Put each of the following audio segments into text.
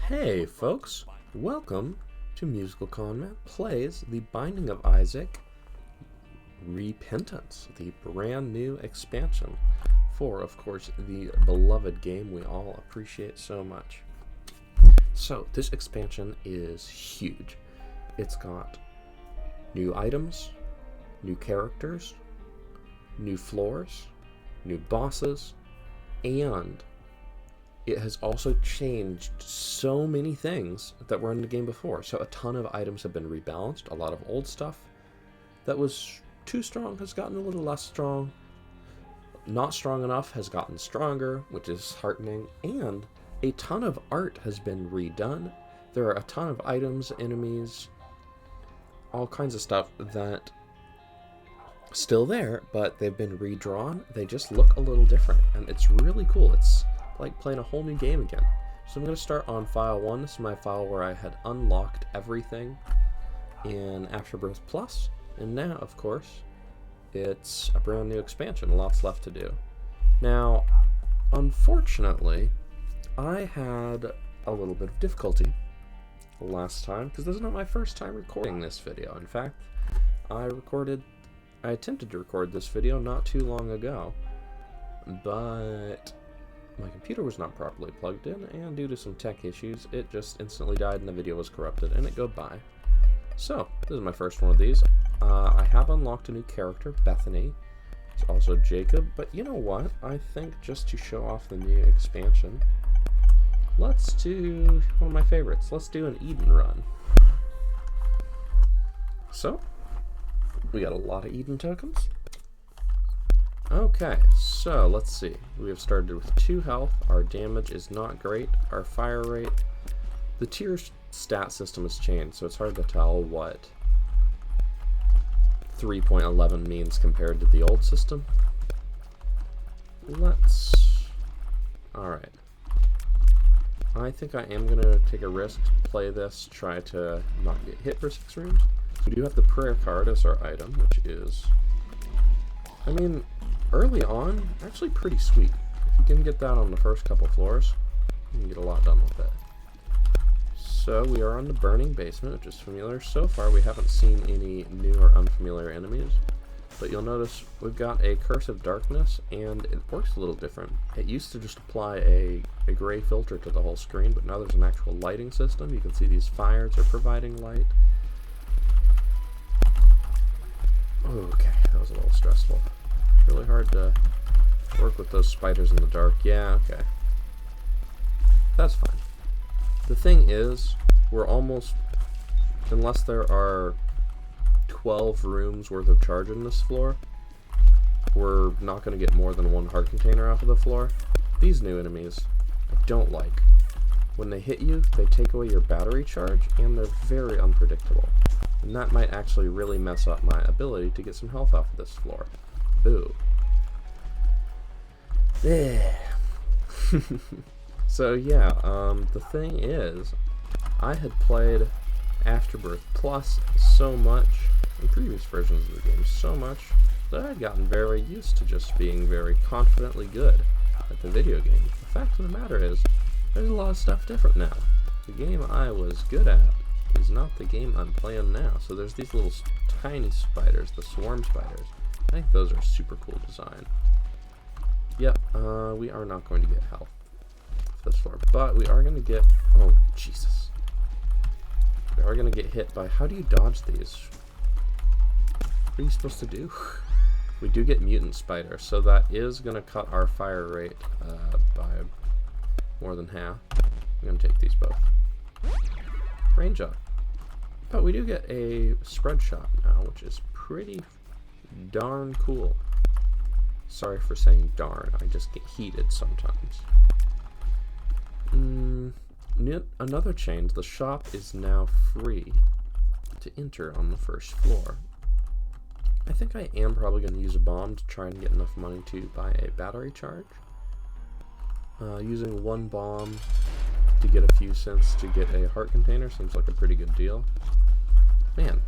Hey folks, welcome to MusicalConman Plays The Binding of Isaac Repentance, the brand new expansion for, of course, the beloved game we all appreciate so much. So, this expansion is huge. It's got new items, new characters, new floors, new bosses, and it has also changed so many things that were in the game before. So a ton of items have been rebalanced. A lot of old stuff that was too strong has gotten a little less strong. Not strong enough has gotten stronger, which is heartening. And a ton of art has been redone. There are a ton of items, enemies, all kinds of stuff that still there, but they've been redrawn. They just look a little different, and it's really cool. It's like playing a whole new game again. So I'm going to start on file 1. This is my file where I had unlocked everything in Afterbirth Plus, and now, of course, it's a brand new expansion. Lots left to do. Now, unfortunately, I had a little bit of difficulty last time, because this is not my first time recording this video. In fact, I attempted to record this video not too long ago, but my computer was not properly plugged in, and due to some tech issues, it just instantly died and the video was corrupted, and it goodbye. So, this is my first one of these. I have unlocked a new character, Bethany. It's also Jacob, but you know what? I think just to show off the new expansion, let's do one of my favorites. Let's do an Eden run. So, we got a lot of Eden tokens. Okay, so let's see. We have started with 2 health. Our damage is not great. Our fire rate. The tier stat system has changed, so it's hard to tell what 3.11 means compared to the old system. Alright. I think I am going to take a risk to play this, try to not get hit for 6 rooms. We do have the prayer card as our item, which is, I mean, early on, actually pretty sweet. If you can get that on the first couple floors, you can get a lot done with it. So we are on the burning basement, which is familiar. So far we haven't seen any new or unfamiliar enemies, but you'll notice we've got a Curse of Darkness, and it works a little different. It used to just apply a gray filter to the whole screen, but now there's an actual lighting system. You can see these fires are providing light. Okay, that was a little stressful. Really hard to work with those spiders in the dark. Yeah, okay. That's fine. The thing is, we're almost, unless there are 12 rooms worth of charge in this floor, we're not going to get more than 1 heart container off of the floor. These new enemies, I don't like. When they hit you, they take away your battery charge, and they're very unpredictable. And that might actually really mess up my ability to get some health off of this floor. Ooh. So yeah, the thing is, I had played Afterbirth Plus so much, in previous versions of the game, so much, that I had gotten very used to just being very confidently good at the video game. The fact of the matter is, there's a lot of stuff different now. The game I was good at is not the game I'm playing now. So there's these little tiny spiders, the swarm spiders. I think those are super cool design. Yep, we are not going to get health for this floor, but we are going to get, oh Jesus. We are going to get hit by, how do you dodge these? What are you supposed to do? We do get mutant spider, so that is going to cut our fire rate by more than half. I'm going to take these both. Range up. But we do get a spread shot now, which is pretty darn cool. Sorry for saying darn, I just get heated sometimes. Another change, the shop is now free to enter on the first floor. I think I am probably going to use a bomb to try and get enough money to buy a battery charge. Using 1 bomb to get a few cents to get a heart container seems like a pretty good deal. Man.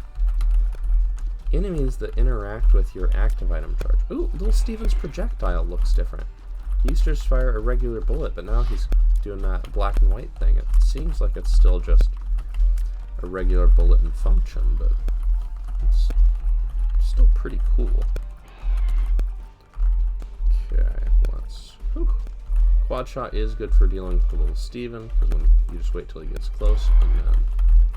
Enemies that interact with your active item charge. Ooh, little Steven's projectile looks different. He used to just fire a regular bullet, but now he's doing that black and white thing. It seems like it's still just a regular bullet in function, but it's still pretty cool. Okay, let's... Whew. Quad shot is good for dealing with the little Steven, because when you just wait till he gets close, and then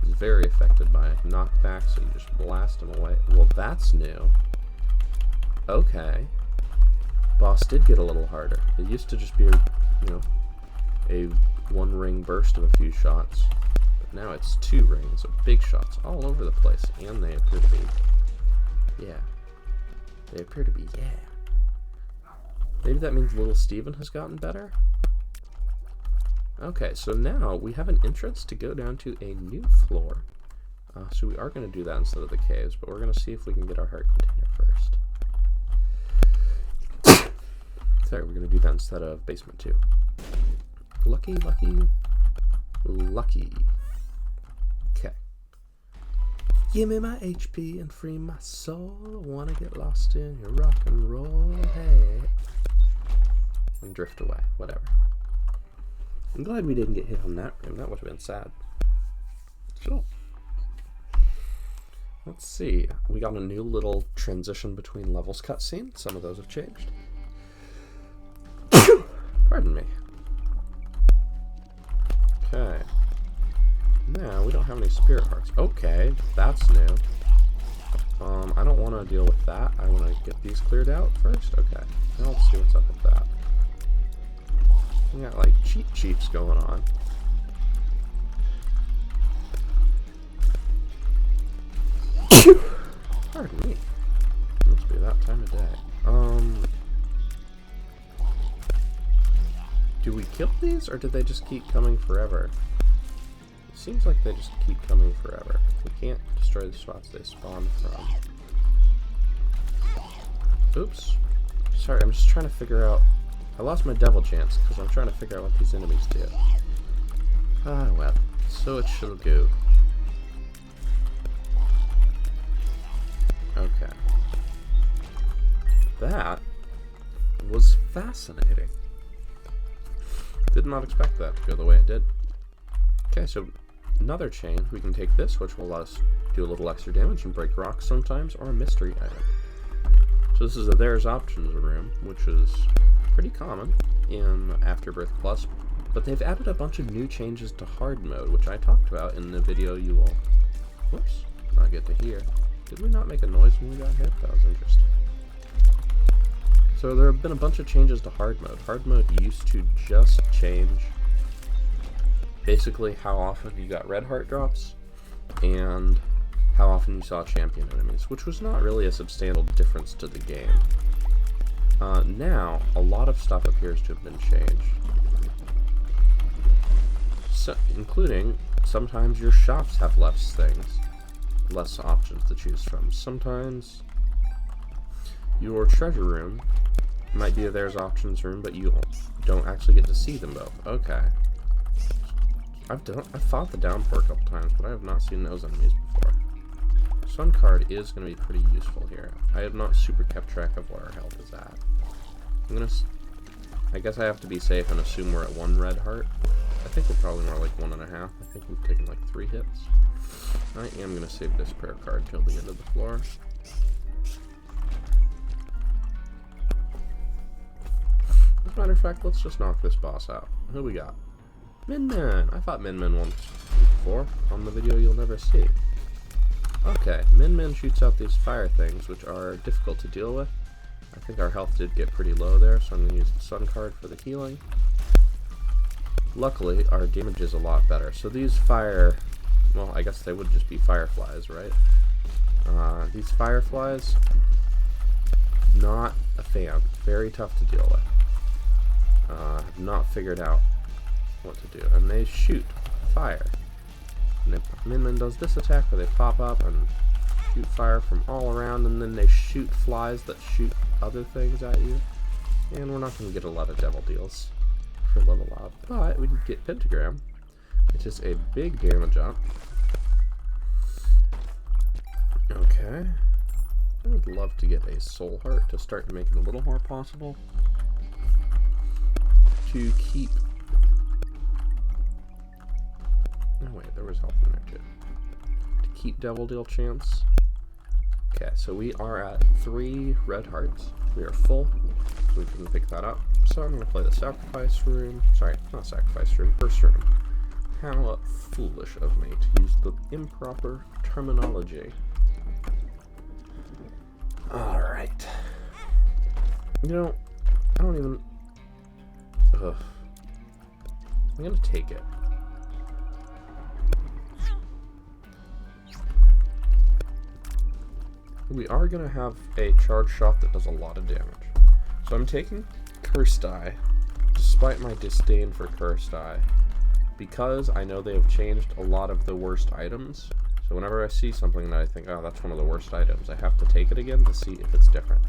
he's very affected by knockback, so you just blast him away. Well, that's new. Okay. Boss did get a little harder. It used to just be, a one ring burst of a few shots, but now it's 2 rings of big shots all over the place, and they appear to be, Maybe that means little Steven has gotten better? Okay, so now we have an entrance to go down to a new floor. So we are going to do that instead of the caves, but we're going to see if we can get our heart container first. Sorry, we're going to do that instead of basement 2. Lucky, lucky, lucky. Okay. Give me my HP and free my soul. I wanna get lost in your rock and roll. Hey. And drift away. Whatever. I'm glad we didn't get hit on that room. That would have been sad. Sure. Let's see. We got a new little transition between levels cutscene. Some of those have changed. Pardon me. Okay. Now, we don't have any spirit hearts. Okay, that's new. I don't want to deal with that. I want to get these cleared out first. Okay, now let's see what's up with that. We got, like, cheat sheets going on. Pardon me. Must be that time of day. Do we kill these, or did they just keep coming forever? It seems like they just keep coming forever. We can't destroy the spots they spawn from. Oops. Sorry, I'm just trying to figure out... I lost my devil chance, because I'm trying to figure out what these enemies do. Ah, well. So it shall go. Okay. That was fascinating. Did not expect that to go the way it did. Okay, so another change. We can take this, which will let us do a little extra damage and break rocks sometimes, or a mystery item. So this is a There's Options room, which is pretty common in Afterbirth Plus, but they've added a bunch of new changes to hard mode, which I talked about in the video you will... Whoops, not get to hear. Did we not make a noise when we got hit? That was interesting. So there have been a bunch of changes to hard mode. Hard mode used to just change basically how often you got red heart drops and how often you saw champion enemies, which was not really a substantial difference to the game. Now, a lot of stuff appears to have been changed. So, including, sometimes your shops have less options to choose from. Sometimes your treasure room might be a There's Options room, but you don't actually get to see them both. Okay. I've fought the downpour a couple times, but I have not seen those enemies before. Sun card is going to be pretty useful here. I have not super kept track of where our health is at. I guess I have to be safe and assume we're at 1 red heart. I think we're probably more like 1.5. I think we've taken like 3 hits. I am going to save this prayer card till the end of the floor. As a matter of fact, let's just knock this boss out. Who we got? Min Min! I fought Min Min once before, on the video you'll never see. Okay, Min Min shoots out these fire things, which are difficult to deal with. I think our health did get pretty low there, so I'm going to use the Sun card for the healing. Luckily, our damage is a lot better. So these fire... Well, I guess they would just be fireflies, right? These fireflies, not a fan. Very tough to deal with. Have not figured out what to do. And they shoot fire. And Min Min does this attack where they pop up and shoot fire from all around, and then they shoot flies that shoot other things at you. And we're not going to get a lot of devil deals for level up, but we can get Pentagram, which is a big damage up. Okay. I would love to get a soul heart to start to make it a little more possible to keep No, wait, there was health in there too. To keep Devil Deal chance. Okay, so we are at 3 red hearts. We are full, so we can pick that up. So I'm going to play the sacrifice room. Sorry, not sacrifice room, first room. How foolish of me to use the improper terminology. Alright. You know, I don't even... Ugh. I'm going to take it. We are going to have a charge shot that does a lot of damage. So I'm taking Cursed Eye, despite my disdain for Cursed Eye, because I know they have changed a lot of the worst items. So whenever I see something that I think, oh, that's one of the worst items, I have to take it again to see if it's different.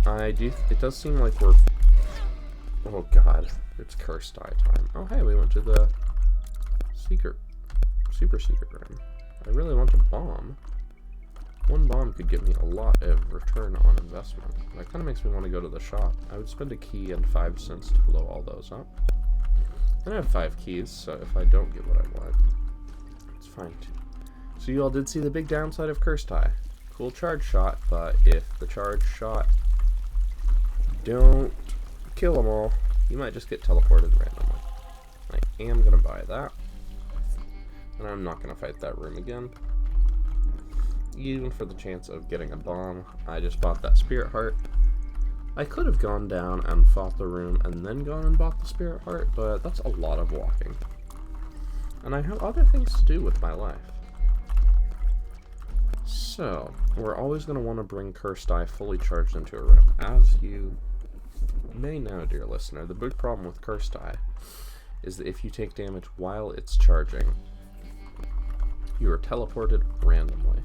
It does seem like we're... Oh god, it's Cursed Eye time. Oh hey, we went to the super secret room. I really want a bomb. One bomb could get me a lot of return on investment. That kind of makes me want to go to the shop. I would spend a key and 5 cents to blow all those up. And I have 5 keys, so if I don't get what I want, it's fine too. So you all did see the big downside of Cursed Eye. Cool charge shot, but if the charge shot don't kill them all, you might just get teleported randomly. I am going to buy that. And I'm not going to fight that room again. Even for the chance of getting a bomb, I just bought that Spirit Heart. I could have gone down and fought the room and then gone and bought the Spirit Heart, but that's a lot of walking. And I have other things to do with my life. So, we're always going to want to bring Cursed Eye fully charged into a room. As you may know, dear listener, the big problem with Cursed Eye is that if you take damage while it's charging, you are teleported randomly.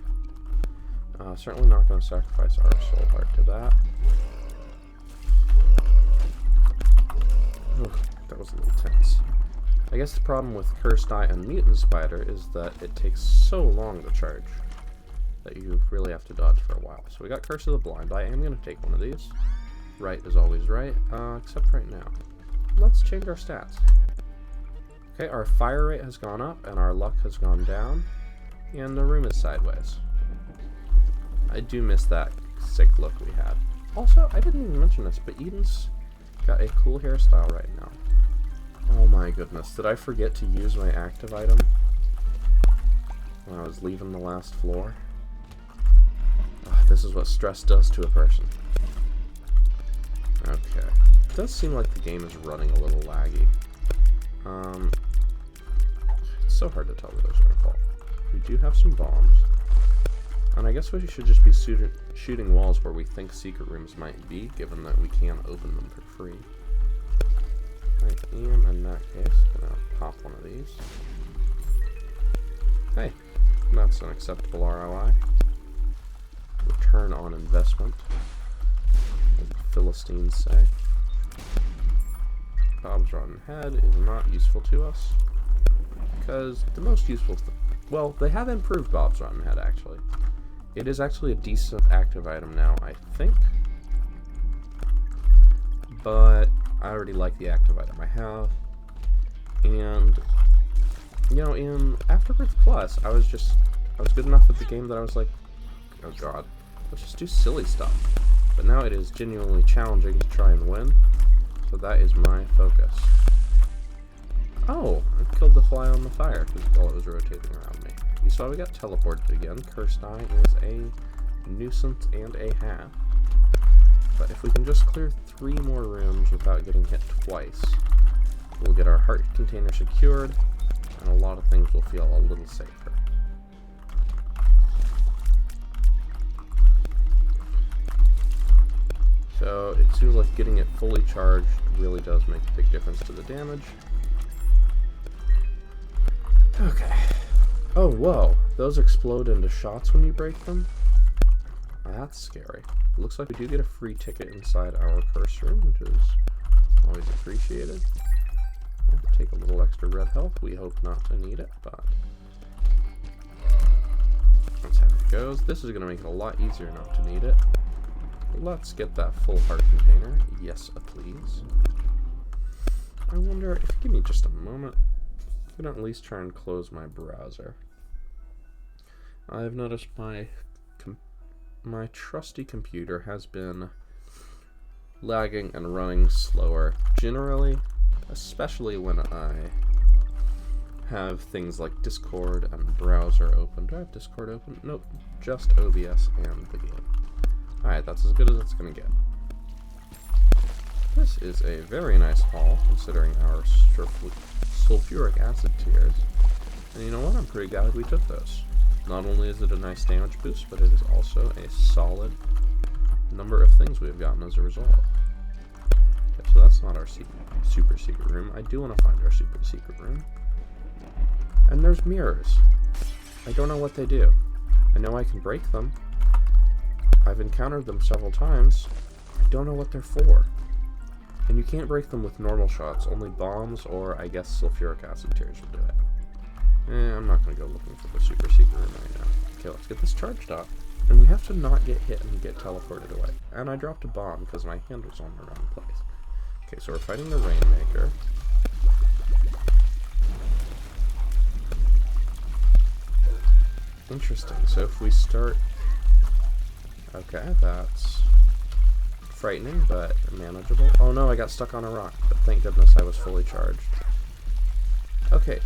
Certainly not going to sacrifice our soul heart to that. Ugh, that was a little tense. I guess the problem with Cursed Eye and Mutant Spider is that it takes so long to charge that you really have to dodge for a while. So we got Curse of the Blind. I am going to take one of these. Right is always right, except right now. Let's change our stats. Okay, our fire rate has gone up and our luck has gone down. And the room is sideways. I do miss that sick look we had. Also, I didn't even mention this, but Eden's got a cool hairstyle right now. Oh my goodness, did I forget to use my active item when I was leaving the last floor? This is what stress does to a person. Okay. It does seem like the game is running a little laggy. It's so hard to tell where those are going to fall. We do have some bombs. And I guess we should just be shooting walls where we think secret rooms might be, given that we can open them for free. I am, in that case, going to pop one of these. Hey, that's an acceptable ROI. Return on investment, as the Philistines say. Bob's Rotten Head is not useful to us, because the most useful thing... Well, they have improved Bob's Rotten Head, actually. It is actually a decent active item now, I think. But I already like the active item I have. And, you know, in Afterbirth Plus, I was good enough at the game that I was like, oh god, let's just do silly stuff. But now it is genuinely challenging to try and win. So that is my focus. Oh, I killed the fly on the fire while it was rotating around me. You saw we got teleported again. Cursed Eye is a nuisance and a half. But if we can just clear 3 more rooms without getting hit twice, we'll get our heart container secured, and a lot of things will feel a little safer. So it seems like getting it fully charged really does make a big difference to the damage. Okay. Oh, whoa. Those explode into shots when you break them? That's scary. It looks like we do get a free ticket inside our curse room, which is always appreciated. I'll take a little extra red health. We hope not to need it, but that's how it goes. This is going to make it a lot easier not to need it. Let's get that full heart container. Yes, please. I wonder if you give me just a moment, I'm going to at least try and close my browser. I've noticed my trusty computer has been lagging and running slower generally, especially when I have things like Discord and browser open. Do I have Discord open? Nope, just OBS and the game. Alright, that's as good as it's going to get. This is a very nice haul, considering our sulfuric acid tiers. And you know what? I'm pretty glad we took those. Not only is it a nice damage boost, but it is also a solid number of things we've gotten as a result. Okay, so that's not our super secret room. I do want to find our super secret room. And there's mirrors. I don't know what they do. I know I can break them. I've encountered them several times. I don't know what they're for. And you can't break them with normal shots, only bombs or, I guess, sulfuric acid tiers will do it. I'm not going to go looking for the super secret room right now. Okay, let's get this charged up. And we have to not get hit and get teleported away. And I dropped a bomb because my hand was on the wrong place. Okay, so we're fighting the Rainmaker. Interesting, so if we start... Okay, that's frightening, but manageable. Oh no, I got stuck on a rock, but thank goodness I was fully charged. Okay.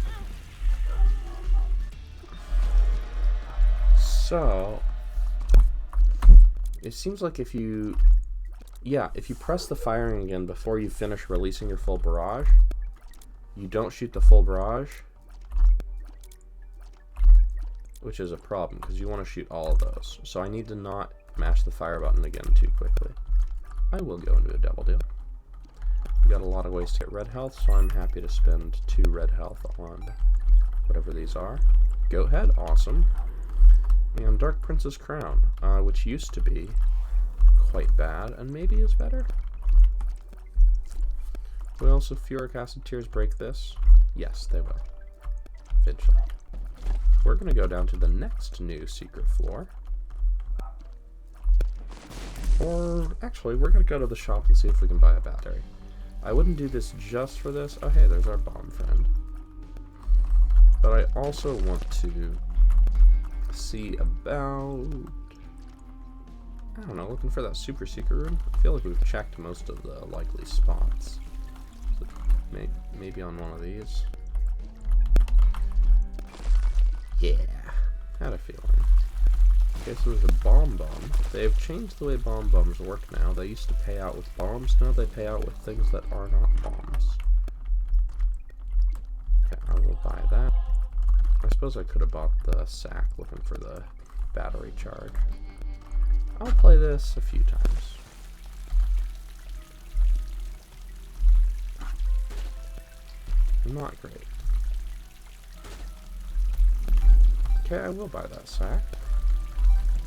So, it seems like if you press the firing again before you finish releasing your full barrage, you don't shoot the full barrage, which is a problem, because you want to shoot all of those. So I need to not mash the fire button again too quickly. I will go into a double deal. We got a lot of ways to get red health, so I'm happy to spend 2 red health on whatever these are. Goat head, awesome. And Dark Prince's Crown, which used to be quite bad, and maybe is better. Will sulfuric acid tiers break this? Yes, they will. Eventually. We're going to go down to the next new secret floor. Or, actually, we're going to go to the shop and see if we can buy a battery. I wouldn't do this just for this. Oh, hey, there's our bomb friend. But I also want to see about... I don't know, looking for that super secret room. I feel like we've checked most of the likely spots. So maybe on one of these. Yeah, had a feeling. Okay, so there's a bomb bomb. They've changed the way bomb bombs work now. They used to pay out with bombs, now they pay out with things that are not bombs. Okay, I will buy that. I suppose I could have bought the sack looking for the battery charge. I'll play this a few times. Not great. Okay, I will buy that sack.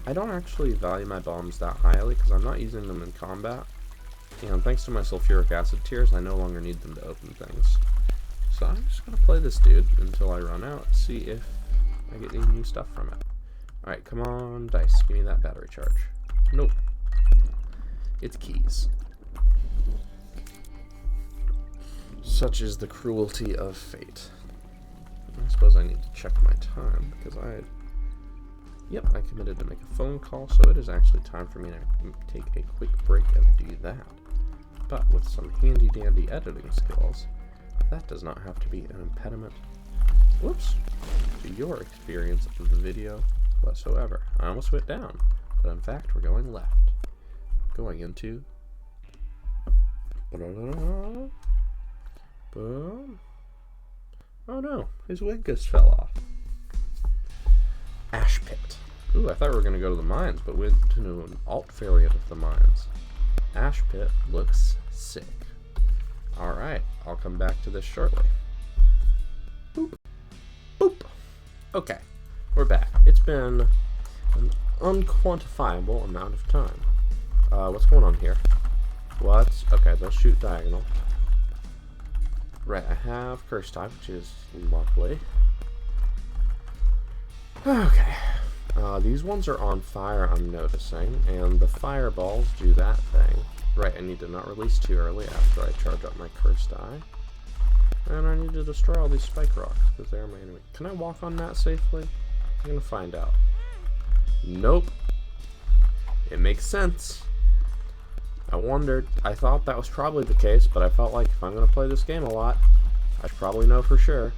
I don't actually value my bombs that highly because I'm not using them in combat. And thanks to my sulfuric acid tiers, I no longer need them to open things. So I'm just going to play this dude until I run out, see if I get any new stuff from it. Alright, come on, dice, give me that battery charge. Nope. It's keys. Such is the cruelty of fate. I suppose I need to check my time, because I committed to make a phone call, so it is actually time for me to take a quick break and do that. But with some handy-dandy editing skills, that does not have to be an impediment, whoops, to your experience of the video whatsoever. I almost went down, but in fact we're going left. Going into... Boom. Oh no, his wig just fell off. Ash Pit. Ooh, I thought we were going to go to the mines, but we went to an alt variant of the mines. Ash Pit looks sick. Alright, I'll come back to this shortly. Boop. Boop. Okay, we're back. It's been an unquantifiable amount of time. What's going on here? What? Okay, they'll shoot diagonal. Right, I have curse type, which is lovely. Okay. These ones are on fire, I'm noticing, and the fireballs do that thing. Right, I need to not release too early after I charge up my curse die. And I need to destroy all these spike rocks, because they're my enemy. Can I walk on that safely? I'm gonna find out. Nope. It makes sense. I wondered. I thought that was probably the case, but I felt like if I'm gonna play this game a lot, I should probably know for sure.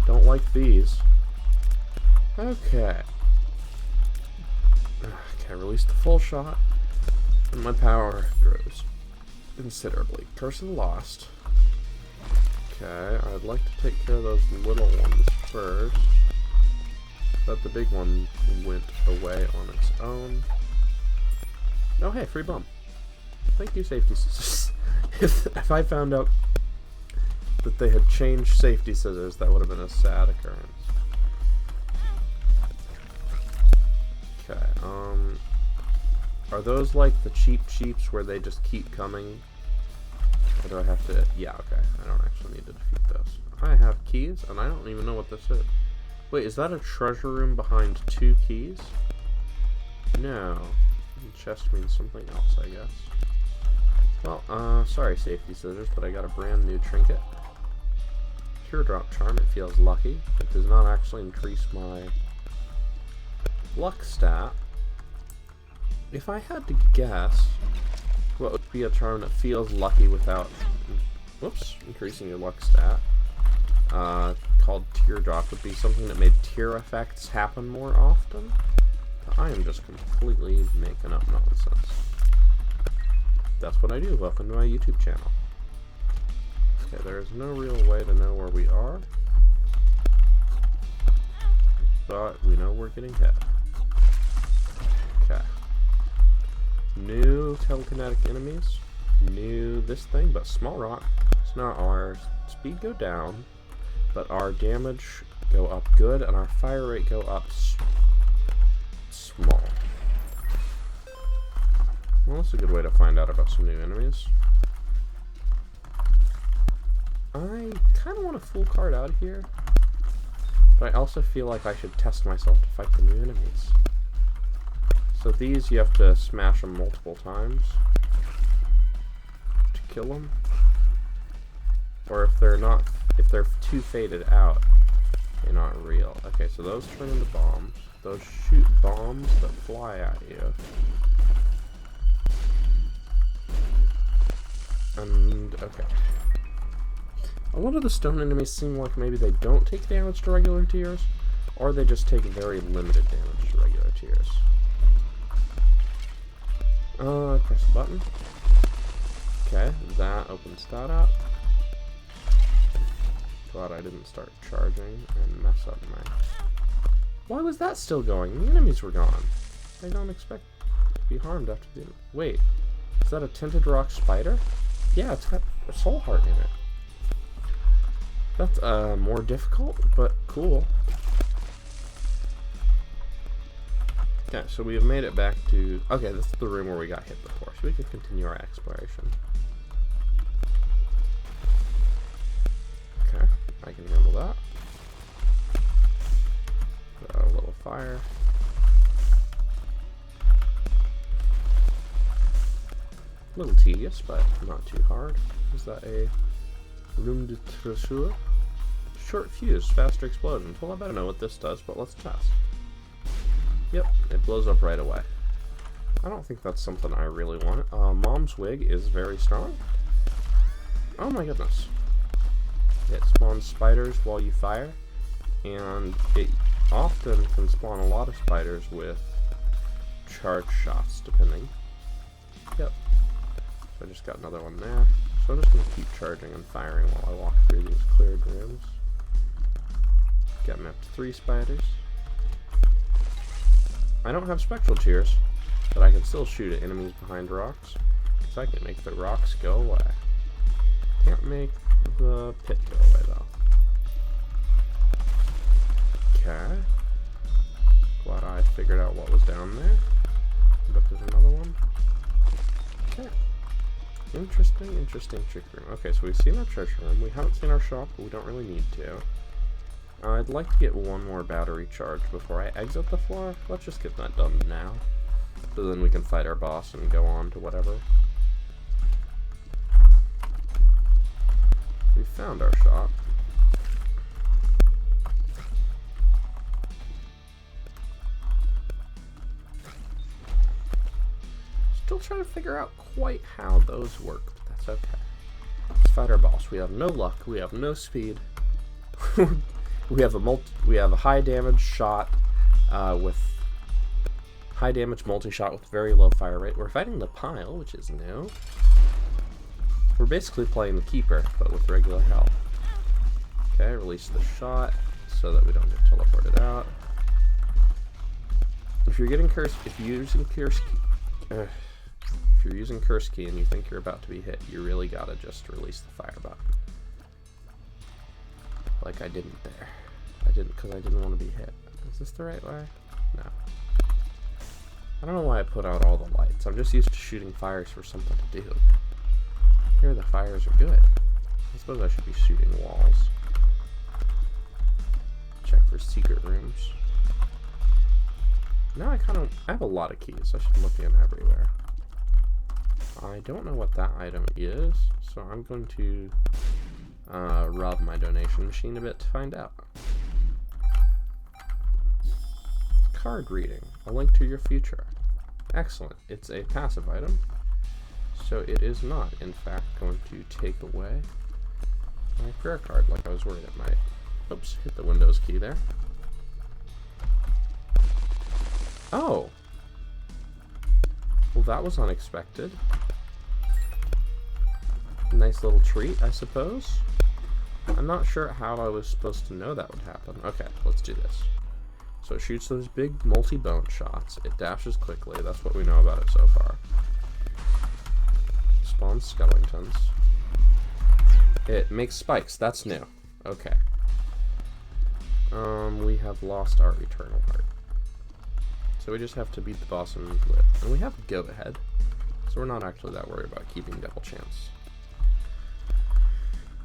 Don't like these. Okay. Okay, release the full shot. And my power grows considerably. Curse of the Lost. Okay, I'd like to take care of those little ones first. But the big one went away on its own. Oh hey, free bum. Thank you, safety scissors. If I found out that they had changed safety scissors, that would have been a sad occurrence. Okay, are those like the cheeps where they just keep coming? Or do I have to? Yeah, okay. I don't actually need to defeat those. I have keys, and I don't even know what this is. Wait, is that a treasure room behind 2 keys? No. Chest means something else, I guess. Well, sorry, safety scissors, but I got a brand new trinket. Teardrop charm, it feels lucky. It does not actually increase my luck stat. If I had to guess, what would be a charm that feels lucky without, whoops, increasing your luck stat? Called Teardrop would be something that made tear effects happen more often. But I am just completely making up nonsense. That's what I do. Welcome to my YouTube channel. Okay, there is no real way to know where we are, but we know we're getting hit. Okay. New telekinetic enemies. New this thing, but small rock. So now our speed go down, but our damage go up good, and our fire rate go up small. Well, that's a good way to find out about some new enemies. I kind of want a full card out here, but I also feel like I should test myself to fight the new enemies. So these, you have to smash them multiple times to kill them. Or if they're too faded out, they're not real. Okay, so those turn into bombs. Those shoot bombs that fly at you. And, okay. A lot of the stone enemies seem like maybe they don't take damage to regular tears, or they just take very limited damage to regular tears. Press a button. Okay, that opens that up. Glad I didn't start charging and mess up my... Why was that still going? The enemies were gone. I don't expect to be harmed after the... Wait, is that a tinted rock spider? Yeah, it's got a soul heart in it. That's more difficult, but cool. Okay, so we have made it back to... Okay, this is the room where we got hit before, so we can continue our exploration. Okay, I can handle that. Put out a little fire. A little tedious, but not too hard. Is that a room de trésor? Short fuse, faster explosions. Well, I better know what this does, but let's test. Yep, it blows up right away. I don't think that's something I really want. Mom's wig is very strong. Oh my goodness. It spawns spiders while you fire, and it often can spawn a lot of spiders with charge shots, depending. Yep. So I just got another one there. So I'm just going to keep charging and firing while I walk through these cleared rooms. Got me up to 3 spiders. I don't have spectral tears, but I can still shoot at enemies behind rocks, because I can make the rocks go away. Can't make the pit go away, though. Okay. Glad I figured out what was down there. But there's another one. Okay. Interesting trick room. Okay, so we've seen our treasure room. We haven't seen our shop, but we don't really need to. I'd like to get one more battery charge before I exit the floor. Let's just get that done now. So then we can fight our boss and go on to whatever. We found our shot. Still trying to figure out quite how those work, but that's okay. Let's fight our boss. We have no luck. We have no speed. we have a high damage shot with high damage multi-shot with very low fire rate. We're fighting the pile, which is new. We're basically playing the keeper, but with regular health. Okay, release the shot so that we don't get teleported out. If you're getting cursed, if you're using curse key and you think you're about to be hit, you really gotta just release the fire button. Like I didn't there. I didn't because I didn't want to be hit. Is this the right way? No. I don't know why I put out all the lights. I'm just used to shooting fires for something to do. Here the fires are good. I suppose I should be shooting walls. Check for secret rooms. Now I have a lot of keys. I should look in everywhere. I don't know what that item is, so I'm going to rob my donation machine a bit to find out. Card reading. A link to your future. Excellent. It's a passive item, so it is not, in fact, going to take away my prayer card like I was worried it might. Oops, hit the Windows key there. Oh! Well, that was unexpected. Nice little treat, I suppose. I'm not sure how I was supposed to know that would happen. Okay, let's do this. So it shoots those big multi-bone shots. It dashes quickly. That's what we know about it so far. Spawns skeletons. It makes spikes. That's new. Okay. We have lost our eternal heart. So we just have to beat the boss and live. And we have go ahead. So we're not actually that worried about keeping double chance.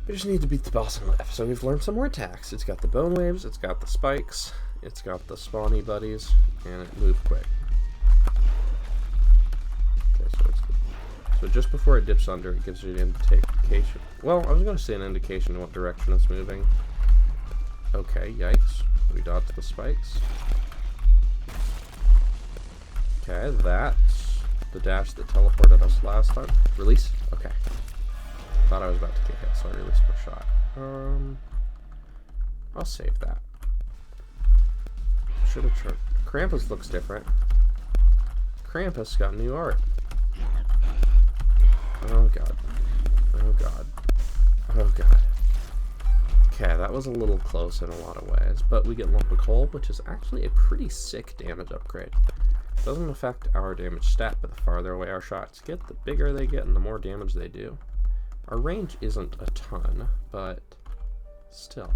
We just need to beat the boss and live. So we've learned some more attacks. It's got the bone waves, it's got the spikes, it's got the spawny buddies, and it moves quick. Okay, so just before it dips under, it gives you an indication. Well, I was going to say an indication of what direction it's moving. Okay, yikes. We dodge the spikes. Okay, that's the dash that teleported us last time. Release? Okay. Thought I was about to get hit, so I released my shot. I'll save that. Should have tried. Krampus looks different. Krampus got new art. Oh god. Oh god. Oh god. Okay, that was a little close in a lot of ways, but we get Lump of Coal, which is actually a pretty sick damage upgrade. Doesn't affect our damage stat, but the farther away our shots get, the bigger they get and the more damage they do. Our range isn't a ton, but still.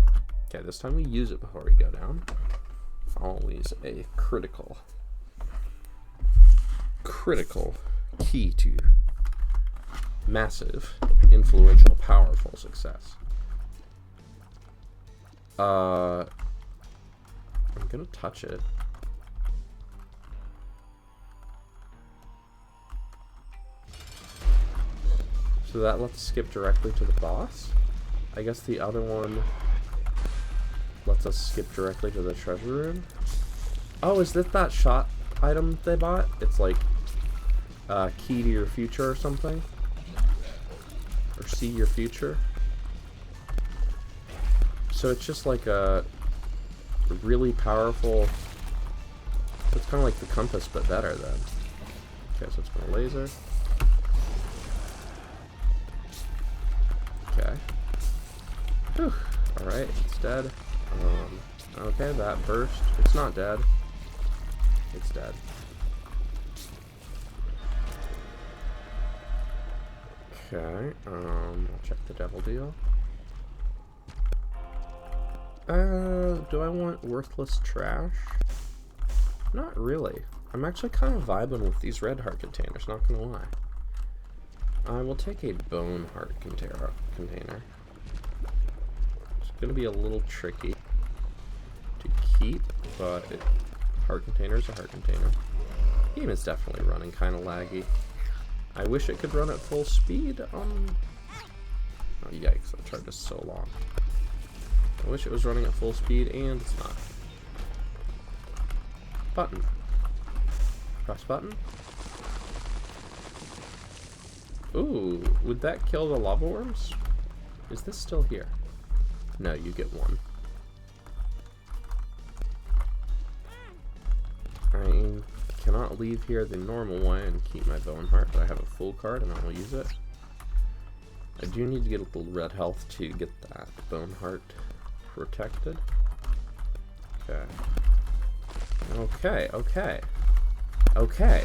Okay, this time we use it before we go down. Always a critical key to massive, influential, powerful success. I'm gonna touch it. So that lets us skip directly to the boss. I guess the other one lets us skip directly to the treasure room. Oh, is this that shot item they bought? It's like key to your future or something? Or see your future? So it's just like a really powerful... It's kind of like the compass, but better then. Okay, so it's going to laser. Okay. Whew. Alright, it's dead. Okay, that burst. It's not dead. It's dead. Okay, I'll check the devil deal. Do I want worthless trash? Not really. I'm actually kind of vibing with these red heart containers, not gonna lie. I will take a bone heart container. It's gonna be a little tricky to keep, but heart container is a heart container. Game is definitely running kind of laggy. I wish it could run at full speed. Oh, yikes, that charge is so long. I wish it was running at full speed, and it's not. Button. Press button. Ooh, would that kill the lava worms? Is this still here? No, you get one. I cannot leave here the normal way and keep my bone heart, but I have a full card and I will use it. I do need to get a little red health to get that bone heart protected. Okay. Okay, okay. Okay.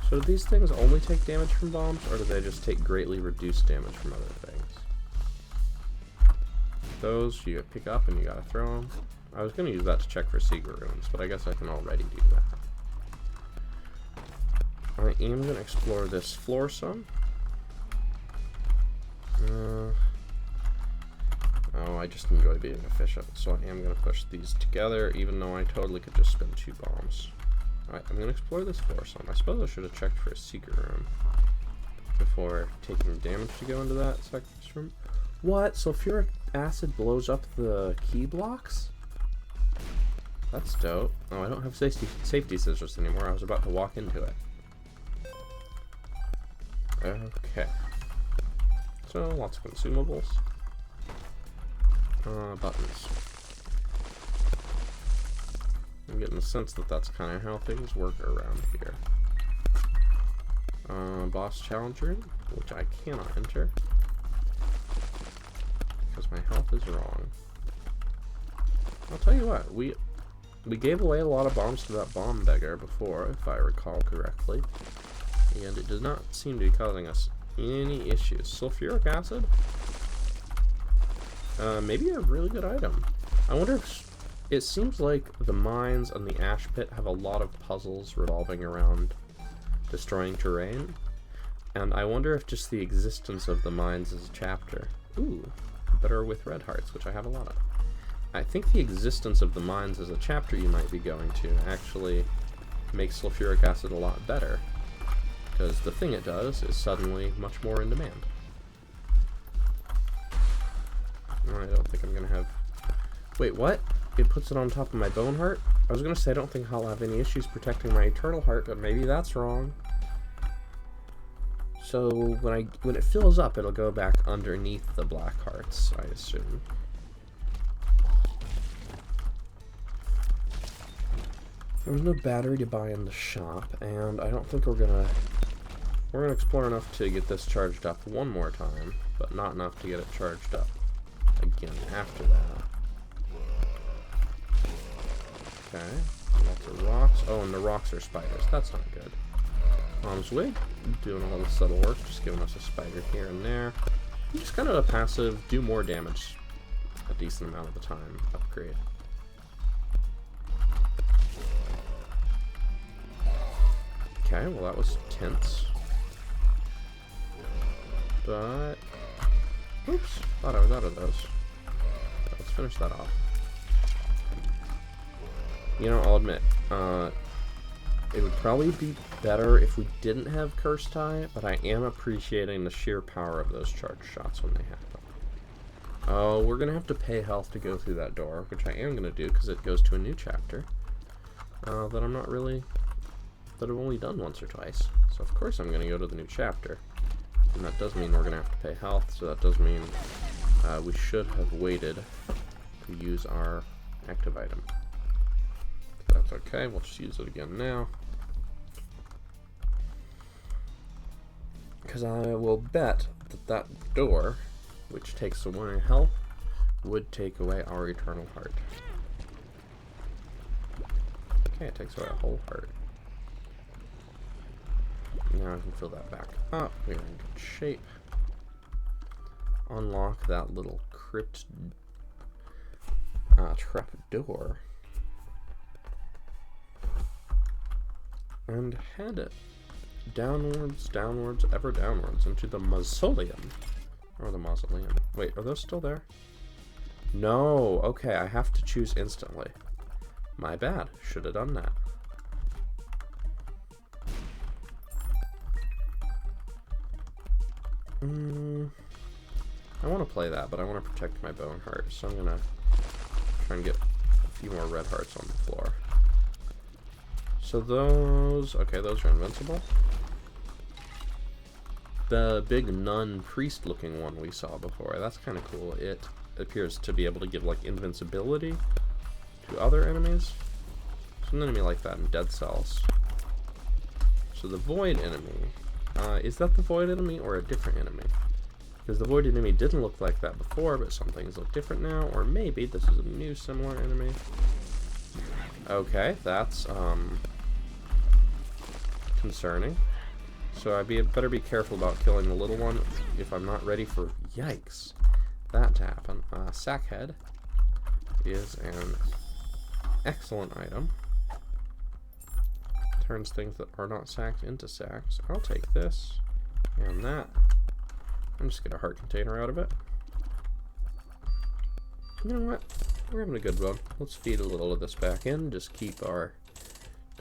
So do these things only take damage from bombs, or do they just take greatly reduced damage from other things? Those you pick up and you gotta throw them. I was gonna use that to check for secret rooms, but I guess I can already do that. I am gonna explore this floor some. Oh, I just enjoy being efficient, so I am gonna push these together, even though I totally could just spin 2 bombs. Alright, I'm gonna explore this floor some. I suppose I should have checked for a secret room before taking damage to go into that second room. What? Sulfuric acid blows up the key blocks? That's dope. Oh, I don't have safety scissors anymore. I was about to walk into it. Okay. So, lots of consumables. Buttons. I'm getting the sense that that's kind of how things work around here. Boss challenge room, which I cannot enter because my health is wrong. I'll tell you what, we gave away a lot of bombs to that bomb beggar before, if I recall correctly, and it did not seem to be causing us any issues. Sulfuric acid? Maybe a really good item. I wonder if it seems like the mines and the ash pit have a lot of puzzles revolving around destroying terrain, and I wonder if just the existence of the mines is a chapter. Ooh, better with red hearts, which I have a lot of. I think the existence of the mines as a chapter you might be going to actually makes sulfuric acid a lot better, because the thing it does is suddenly much more in demand. I don't think I'm gonna have... Wait, what? It puts it on top of my bone heart? I was gonna say I don't think I'll have any issues protecting my eternal heart, but maybe that's wrong. So when it fills up, it'll go back underneath the black hearts, I assume. There was no battery to buy in the shop, and I don't think we're gonna explore enough to get this charged up one more time, but not enough to get it charged up again after that. Okay, lots of rocks. Oh, and the rocks are spiders. That's not good. Mom's wig, doing a little subtle work, just giving us a spider here and there. Just kind of a passive, do more damage a decent amount of the time upgrade. Okay, well that was tense. But, oops, thought I was out of those. Let's finish that off. You know, I'll admit, it would probably be better if we didn't have Curse Tie, but I am appreciating the sheer power of those charge shots when they happen. Oh, we're gonna have to pay health to go through that door, which I am gonna do because it goes to a new chapter that I'm not really, that I've only done once or twice. So of course I'm gonna go to the new chapter, and that does mean we're gonna have to pay health. So that does mean we should have waited to use our active item. That's okay, we'll just use it again now. Because I will bet that that door, which takes away health, would take away our eternal heart. Okay, it takes away a whole heart. Now I can fill that back up. We're in good shape. Unlock that little crypt trap door. And head it downwards, downwards, ever downwards into the mausoleum. Or the mausoleum. Wait, are those still there? No, okay, I have to choose instantly. My bad, should have done that. I want to play that, but I want to protect my bone heart, so I'm going to try and get a few more red hearts on the floor. So those... Okay, those are invincible. The big nun priest looking one we saw before, that's kind of cool. It appears to be able to give like invincibility to other enemies. There's an enemy like that in Dead Cells. So the void enemy, is that the void enemy or a different enemy? Because the void enemy didn't look like that before, but some things look different now, or maybe this is a new similar enemy. Okay, that's concerning. So I better be careful about killing the little one if I'm not ready for, yikes, that to happen. Sackhead is an excellent item. Turns things that are not sacked into sacks. I'll take this and that. I'm just get a heart container out of it. You know what? We're having a good run. Let's feed a little of this back in. Just keep our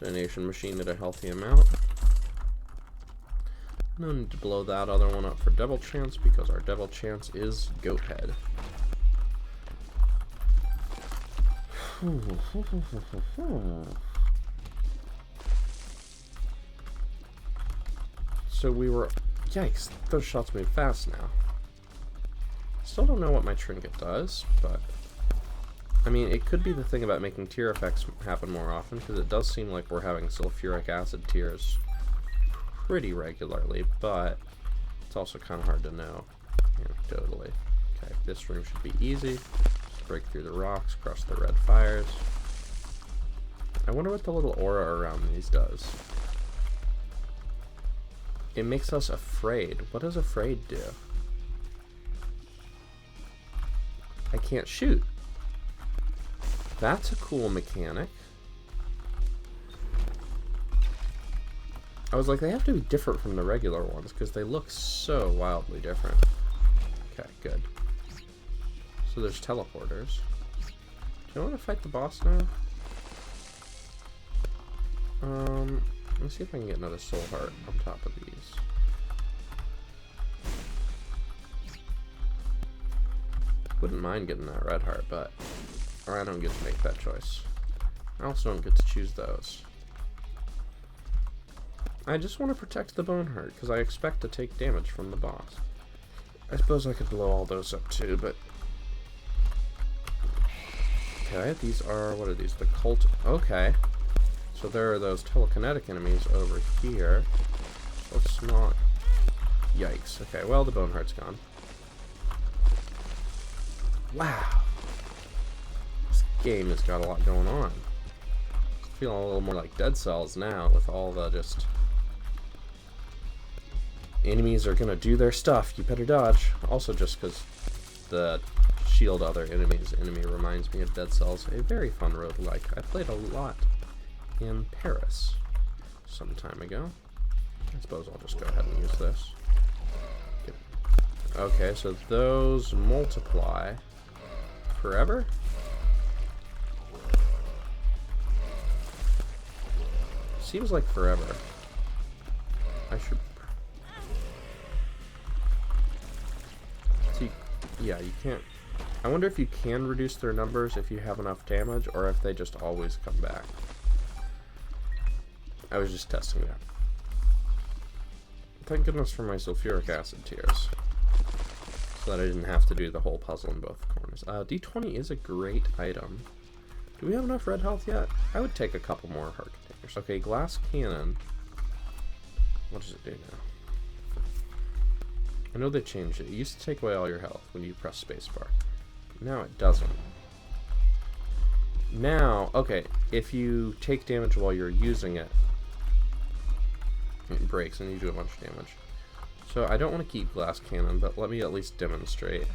donation machine at a healthy amount. No need to blow that other one up for Devil Chance because our Devil Chance is Goat Head. So we were... Yikes, those shots move fast now. Still don't know what my trinket does, but... I mean, it could be the thing about making tear effects happen more often, because it does seem like we're having sulfuric acid tears pretty regularly, but it's also kind of hard to know anecdotally. Okay, this room should be easy. Just break through the rocks, crush the red fires. I wonder what the little aura around these does. It makes us afraid. What does afraid do? I can't shoot. That's a cool mechanic. I was like, they have to be different from the regular ones because they look so wildly different. Okay, good. So there's teleporters. Do I want to fight the boss now? Let's see if I can get another soul heart on top of these. Wouldn't mind getting that red heart, but I don't get to make that choice. I also don't get to choose those. I just want to protect the bone heart because I expect to take damage from the boss. I suppose I could blow all those up too, but... Okay, these are... What are these? The cult... Okay. So there are those telekinetic enemies over here. Let's not... Yikes. Okay, well, the bone heart's gone. Wow. This game has got a lot going on. It's feeling a little more like Dead Cells now with all the just... Enemies are gonna do their stuff. You better dodge. Also just because the shield other enemies enemy reminds me of Dead Cells. A very fun roguelike. I played a lot in Paris some time ago. I suppose I'll just go ahead and use this. Okay, so those multiply forever? Seems like forever. I should... See, yeah, you can't... I wonder if you can reduce their numbers if you have enough damage, or if they just always come back. I was just testing that. Thank goodness for my sulfuric acid tears. So that I didn't have to do the whole puzzle in both corners. D20 is a great item. Do we have enough red health yet? I would take a couple more heart containers. Okay, glass cannon. What does it do now? I know they changed it. It used to take away all your health when you press spacebar. Now it doesn't. Now, okay, if you take damage while you're using it, it breaks and you do a bunch of damage. So I don't want to keep glass cannon, but let me at least demonstrate.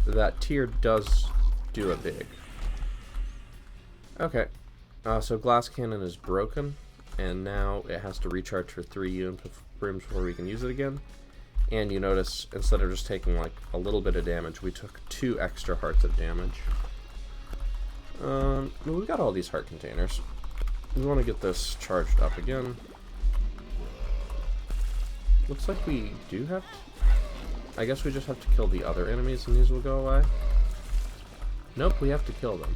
That tier does do a big. Okay, so glass cannon is broken, and now it has to recharge for 3 rooms before we can use it again. And you notice, instead of just taking like a little bit of damage, we took 2 extra hearts of damage. Well, we got all these heart containers. We want to get this charged up again. Looks like we do have to... I guess we just have to kill the other enemies and these will go away. Nope, we have to kill them.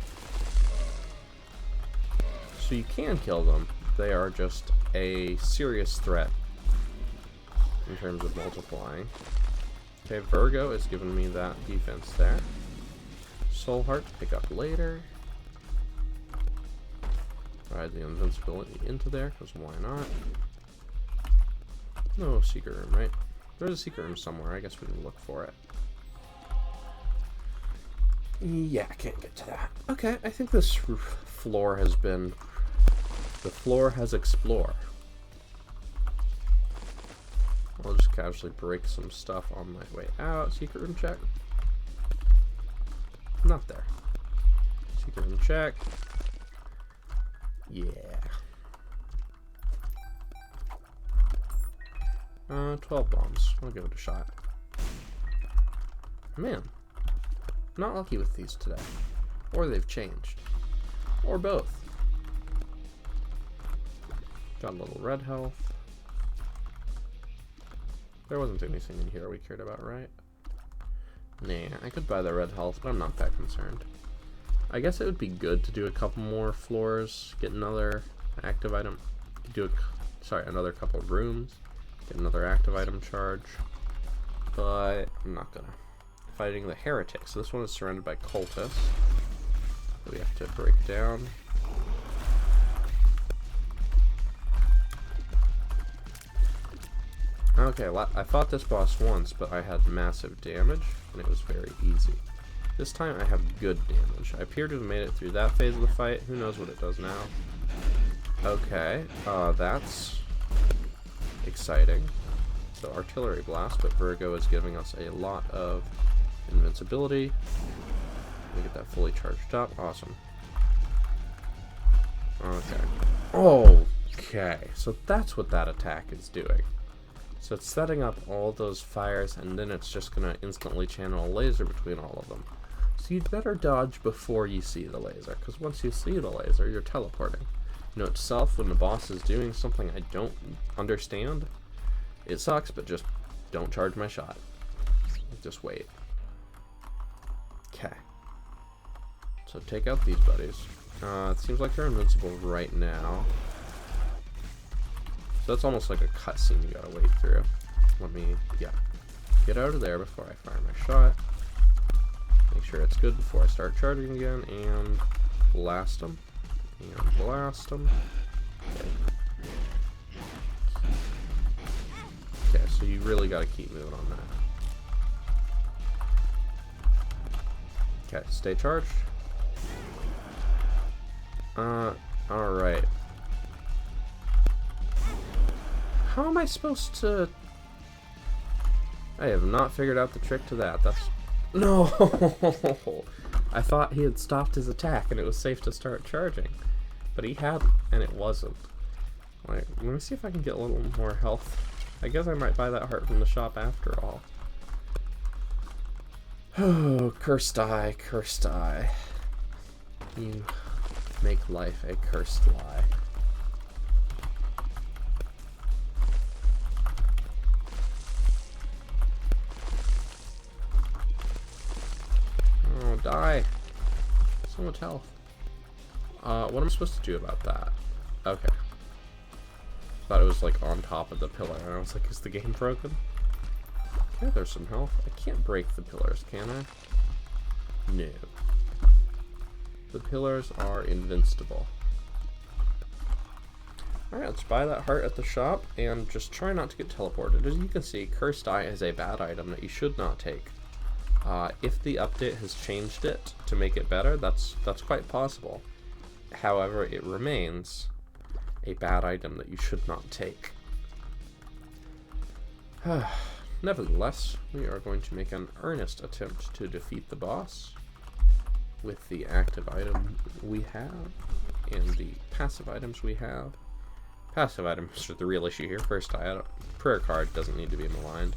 So you can kill them. They are just a serious threat in terms of multiplying. Okay, Virgo is giving me that defense there. Soul Heart to pick up later. Ride the invincibility into there, because why not? No secret room, right? There's a secret room somewhere. I guess we can look for it. Yeah, I can't get to that. Okay, I think this floor has been... The floor has explored. I'll just casually break some stuff on my way out. Secret room check. Not there. Secret room check. Yeah. 12 bombs. I'll give it a shot. Man, not lucky with these today. Or they've changed. Or both. Got a little red health. There wasn't anything in here we cared about, right? Nah, I could buy the red health, but I'm not that concerned. I guess it would be good to do a couple more floors, get another active item, another couple of rooms, get another active item charge, but I'm not gonna. Fighting the heretics. So this one is surrounded by cultists. We have to break down. Okay, I fought this boss once, but I had massive damage, and it was very easy. This time I have good damage. I appear to have made it through that phase of the fight. Who knows what it does now? Okay, that's exciting. So artillery blast, but Virgo is giving us a lot of invincibility. Let me get that fully charged up. Awesome. Okay. Okay, so that's what that attack is doing. So it's setting up all those fires, and then it's just going to instantly channel a laser between all of them. So you'd better dodge before you see the laser, because once you see the laser, you're teleporting. Note to self, when the boss is doing something I don't understand, it sucks, but just don't charge my shot. Just wait. Okay. So take out these buddies. It seems like they're invincible right now. So that's almost like a cutscene you gotta wait through. Let me, get out of there before I fire my shot. Make sure it's good before I start charging again, and blast them. And blast them. Okay, so you really gotta keep moving on that. Okay, stay charged. Alright. How am I supposed to... I have not figured out the trick to that. That's... No! I thought he had stopped his attack and it was safe to start charging. But he hadn't, and it wasn't. Like, let me see if I can get a little more health. I guess I might buy that heart from the shop after all. Oh, cursed die, cursed die. You make life a cursed lie. Oh, die. So much health. What am I supposed to do about that? Okay. Thought it was like on top of the pillar, and I was like, is the game broken? Okay, there's some health. I can't break the pillars, can I? No. The pillars are invincible. Alright, let's buy that heart at the shop, and just try not to get teleported. As you can see, Cursed Eye is a bad item that you should not take. If the update has changed it to make it better, that's quite possible. However, it remains a bad item that you should not take. Nevertheless, we are going to make an earnest attempt to defeat the boss with the active item we have and the passive items we have. Passive items are the real issue here. First, prayer card doesn't need to be maligned.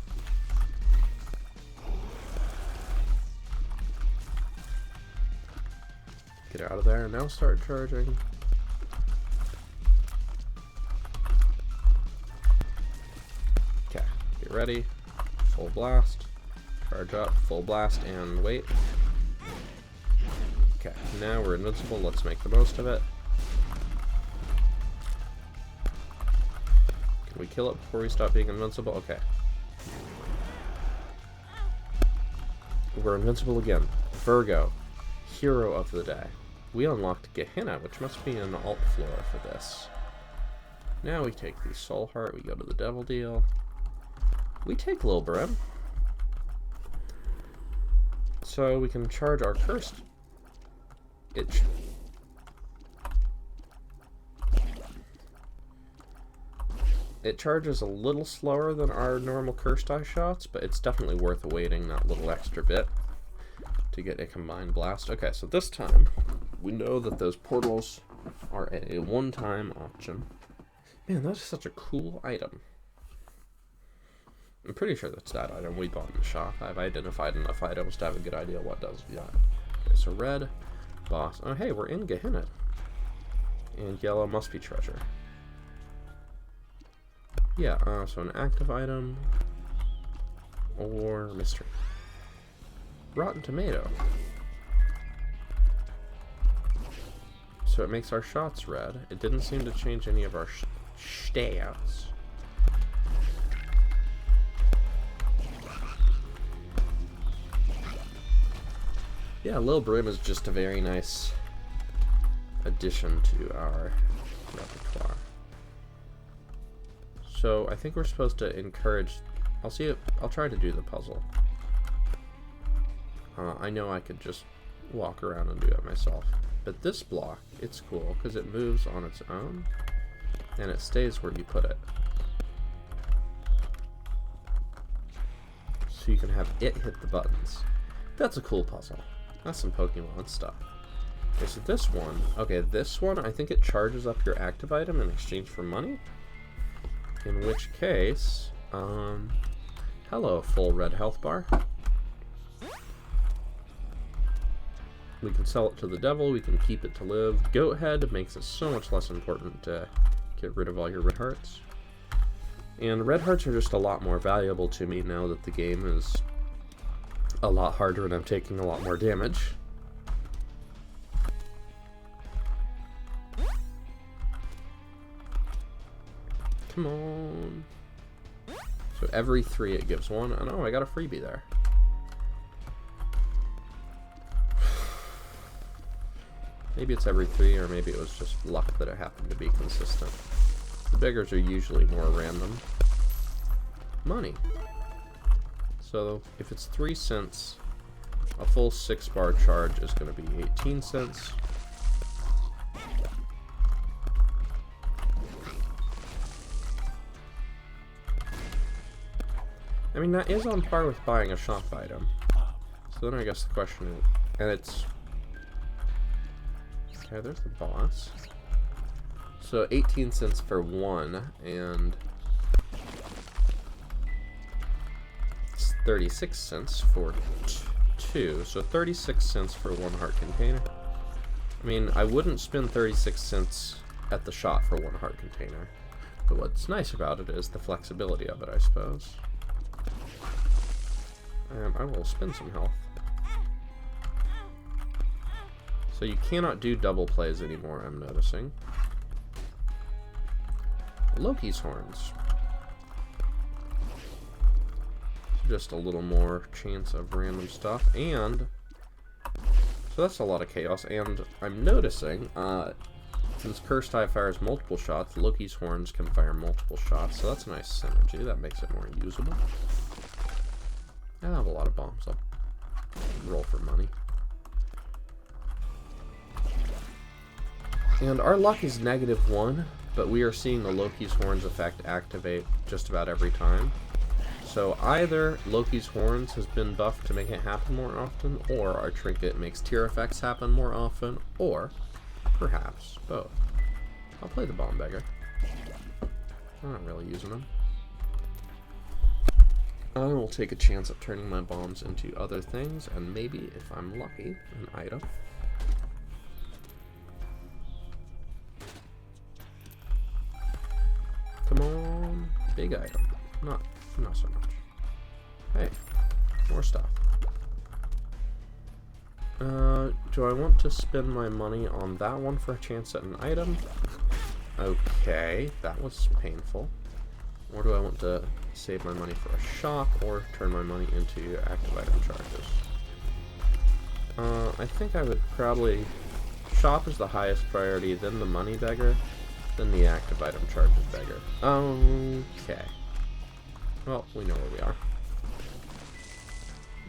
Get out of there and now start charging. Okay, ready. Full blast. Charge up. Full blast and wait. Okay, now we're invincible. Let's make the most of it. Can we kill it before we stop being invincible? Okay. We're invincible again. Virgo. Hero of the day. We unlocked Gehenna, which must be an alt floor for this. Now we take the Soul Heart. We go to the Devil Deal. We take Lil Brim. So we can charge our cursed itch. It charges a little slower than our normal cursed eye shots, but it's definitely worth waiting that little extra bit to get a combined blast. Okay, so this time we know that those portals are a one-time option. Man, that is such a cool item. I'm pretty sure that's that item we bought in the shop. I've identified enough items to have a good idea what does what. Okay, so red, boss. Oh, hey, we're in Gehenna. And yellow must be treasure. Yeah, so an active item or mystery. Rotten tomato. So it makes our shots red. It didn't seem to change any of our stats. Yeah, Lil Brim is just a very nice addition to our repertoire. So I think we're supposed to encourage. I'll try to do the puzzle. I know I could just walk around and do it myself, but this block, it's cool because it moves on its own and it stays where you put it. So you can have it hit the buttons. That's a cool puzzle. That's some Pokemon stuff. Okay, so this one, I think it charges up your active item in exchange for money. In which case, hello, full red health bar. We can sell it to the devil, we can keep it to live. Goat head makes it so much less important to get rid of all your red hearts. And red hearts are just a lot more valuable to me now that the game is a lot harder and I'm taking a lot more damage. Come on. So every 3 it gives 1. Oh no, I got a freebie there. Maybe it's every 3, or maybe it was just luck that it happened to be consistent. The beggars are usually more random. Money. So if it's 3 cents, a full 6-bar charge is going to be 18 cents. I mean, that is on par with buying a shop item. So then I guess the question is, and it's... Okay, there's the boss. So 18 cents for 1, and 36 cents for 2. So 36 cents for 1 heart container. I mean, I wouldn't spend 36 cents at the shop for 1 heart container. But what's nice about it is the flexibility of it, I suppose. I will spend some health. So you cannot do double plays anymore, I'm noticing. Loki's horns. Just a little more chance of random stuff, and so that's a lot of chaos. And I'm noticing, since Cursed Eye fires multiple shots, Loki's horns can fire multiple shots, so that's a nice synergy. That makes it more usable. I have a lot of bombs. I'll roll for money. And our luck is -1, but we are seeing the Loki's horns effect activate just about every time. So either Loki's horns has been buffed to make it happen more often, or our trinket makes tear effects happen more often, or perhaps both. I'll play the bomb beggar. I'm not really using them. I will take a chance at turning my bombs into other things, and maybe, if I'm lucky, an item. Come on, big item. Not not so much. Hey, more stuff. Do I want to spend my money on that one for a chance at an item? Okay, that was painful. Or do I want to save my money for a shop or turn my money into active item charges? I think I would probably... Shop is the highest priority, then the money beggar, then the active item charges beggar. Okay. Well, we know where we are.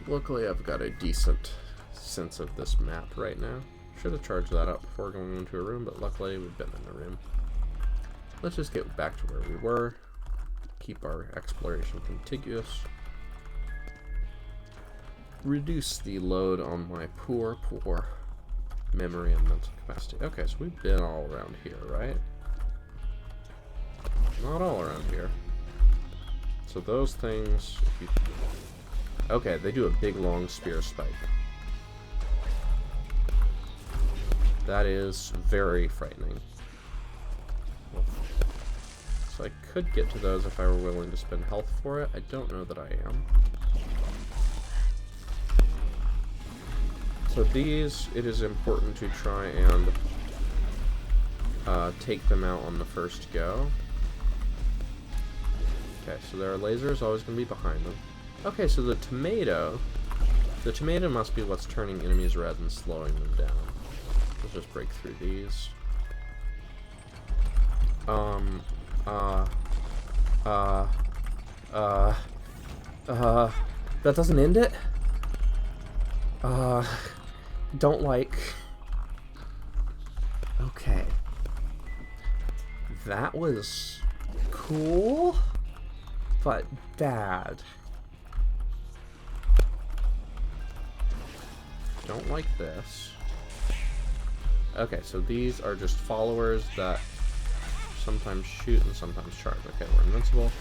Luckily, I've got a decent sense of this map right now. Should have charged that up before going into a room, but luckily we've been in the room. Let's just get back to where we were. Keep our exploration contiguous. Reduce the load on my poor memory and mental capacity. Okay, so we've been all around here, right? Not all around here. So those things... Okay, they do a big long spear spike. That is very frightening. So I could get to those if I were willing to spend health for it. I don't know that I am. So these, it is important to try and take them out on the first go. Okay, so their laser is always going to be behind them. Okay, so the tomato must be what's turning enemies red and slowing them down. Let's just break through these. That doesn't end it? Don't like. Okay. That was cool, but bad. Don't like this. Okay, so these are just followers that sometimes shoot and sometimes charge. Okay, we're invincible,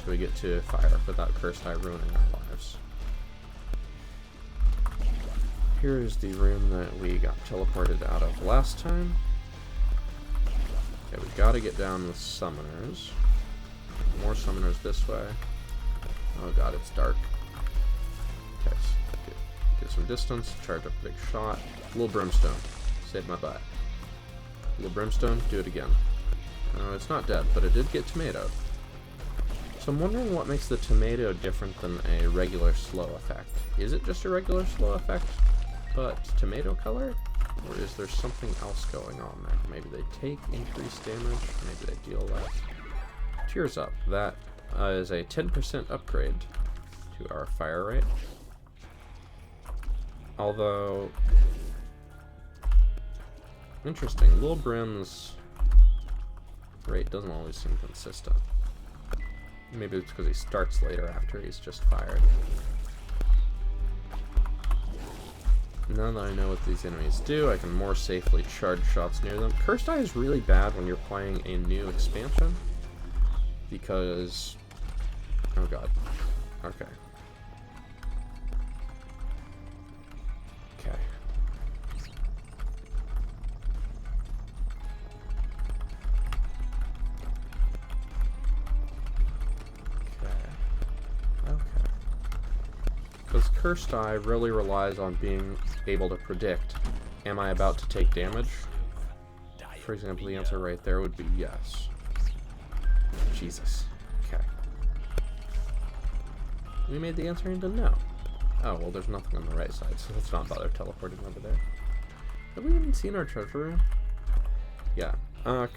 so we get to fire without Cursed Eye ruining our lives. Here is the room that we got teleported out of last time. Okay, we gotta get down with summoners. More summoners this way. Oh god, it's dark. Okay, so get some distance, charge up a big shot. Little brimstone. Saved my butt. Little brimstone, do it again. It's not dead, but it did get tomatoed. So I'm wondering what makes the tomato different than a regular slow effect. Is it just a regular slow effect, but tomato color? Or is there something else going on there? Maybe they take increased damage, maybe they deal less. Tears up. That is a 10% upgrade to our fire rate. Although, interesting, Lil Brim's rate doesn't always seem consistent. Maybe it's because he starts later after he's just fired. Now that I know what these enemies do, I can more safely charge shots near them. Cursed Eye is really bad when you're playing a new expansion, because... oh god. Okay. Okay. Because Cursed Eye really relies on being able to predict, am I about to take damage? For example, the answer right there would be yes. Jesus. Okay. We made the answer into no. Oh, well, there's nothing on the right side, so let's not bother teleporting over there. Have we even seen our treasure room? Yeah.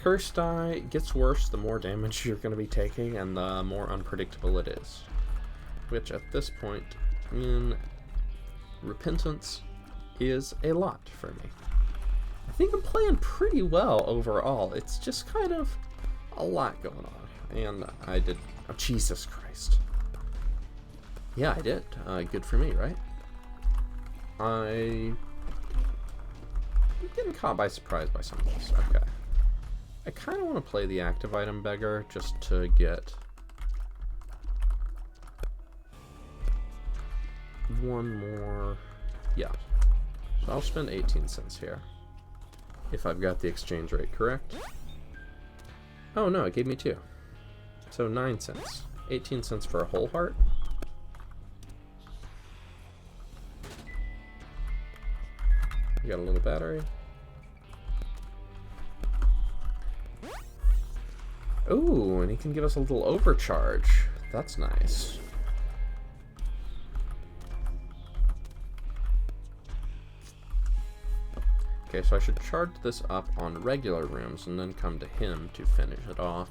Cursed Eye gets worse the more damage you're going to be taking and the more unpredictable it is. Which, at this point in Repentance, is a lot for me. I think I'm playing pretty well overall. It's just kind of a lot going on. And I did... oh, Jesus Christ. Yeah, I did. Good for me, right? I'm getting caught by surprise by some of this. Okay. I kind of want to play the active item beggar just to get one more. Yeah. So I'll spend 18 cents here. If I've got the exchange rate correct. Oh no, it gave me 2. So 9 cents. 18 cents for a whole heart. We got a little battery. Ooh, and he can give us a little overcharge. That's nice. Okay, so I should charge this up on regular rooms and then come to him to finish it off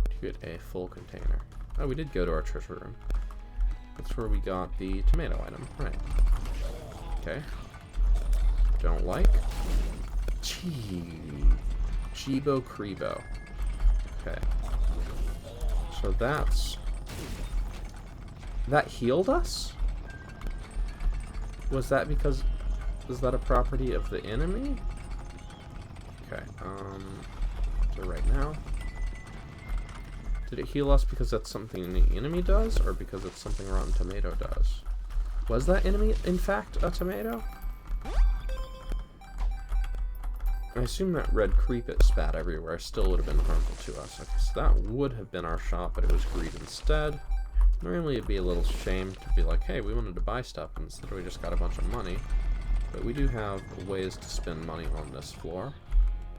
to get a full container. Oh, we did go to our treasure room. That's where we got the tomato item. Right. Okay. Don't like. Chibo Crebo. Okay. So that's... That healed us? Was that because... Is that a property of the enemy? Okay, so right now... Did it heal us because that's something the enemy does, or because it's something Rotten Tomato does? Was that enemy, in fact, a tomato? I assume that red creep it spat everywhere still would have been harmful to us. Okay, so that would have been our shop, but it was greed instead. Normally it'd be a little shame to be like, hey, we wanted to buy stuff, and instead we just got a bunch of money. But we do have ways to spend money on this floor.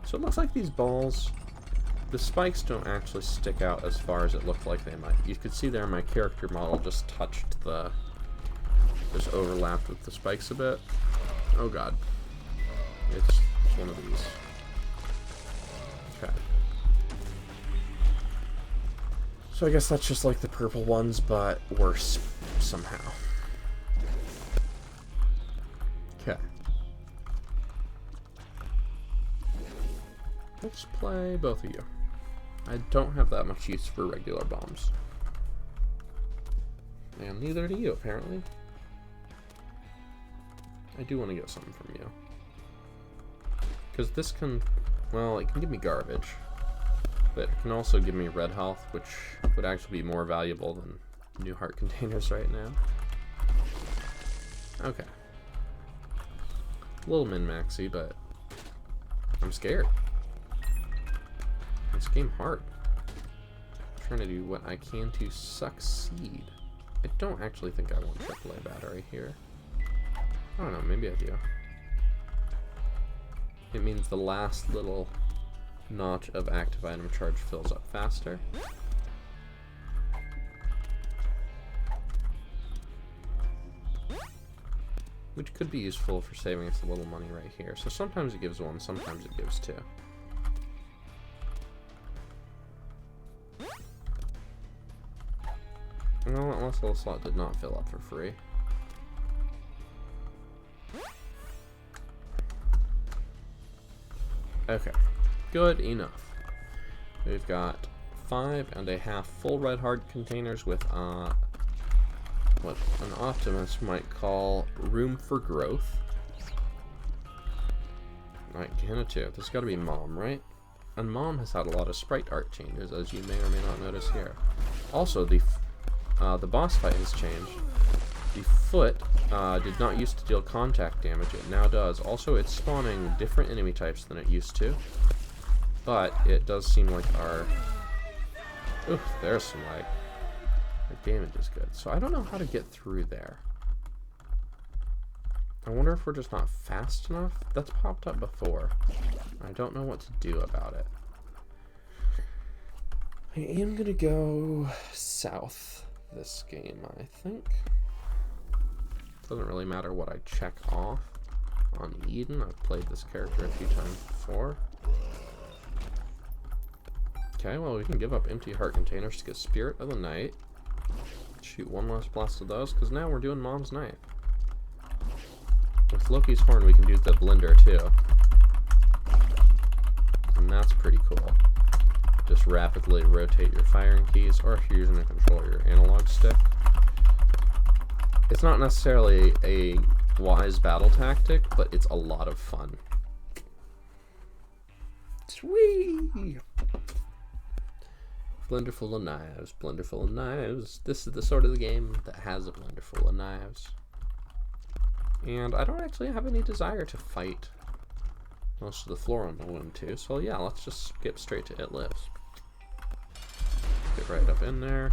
So it looks like these balls, the spikes don't actually stick out as far as it looked like they might. You could see there my character model just touched the, just overlapped with the spikes a bit. Oh god. It's one of these. Okay. So I guess that's just like the purple ones, but worse somehow. Okay. Let's play both of you. I don't have that much use for regular bombs. And neither do you, apparently. I do want to get something from you. Because this can, well, it can give me garbage. But it can also give me red health, which would actually be more valuable than new heart containers right now. Okay. A little min-maxy, but I'm scared. This game hard. I'm trying to do what I can to succeed. I don't actually think I want AAA battery here. I don't know, maybe I do. It means the last little notch of active item charge fills up faster. Which could be useful for saving us a little money right here. So sometimes it gives one, sometimes it gives two. No, that last little slot did not fill up for free. Okay, good enough. We've got 5.5 full red heart containers with what an optimist might call room for growth. Alright, Gehenna 2. There's got to be Mom, right? And Mom has had a lot of sprite art changes, as you may or may not notice here. Also, the boss fight has changed. The foot did not used to deal contact damage, it now does. Also, it's spawning different enemy types than it used to. But it does seem like our... Ooh, there's some lag. Our damage is good. So I don't know how to get through there. I wonder if we're just not fast enough? That's popped up before. I don't know what to do about it. I am gonna go south this game, I think. Doesn't really matter what I check off on Eden. I've played this character a few times before. Okay, well, we can give up empty heart containers to get Spirit of the Night. Shoot one last blast of those, because now we're doing Mom's Knife. With Loki's Horn, we can do the blender too. And that's pretty cool. Just rapidly rotate your firing keys, or if you're using a controller, your analog stick. It's not necessarily a wise battle tactic, but it's a lot of fun. Sweet! Blender full of knives, blender full of knives. This is the sort of the game that has a blender full of knives. And I don't actually have any desire to fight most of the floor on the Wound 2, so yeah, let's just skip straight to It Lives. Get right up in there.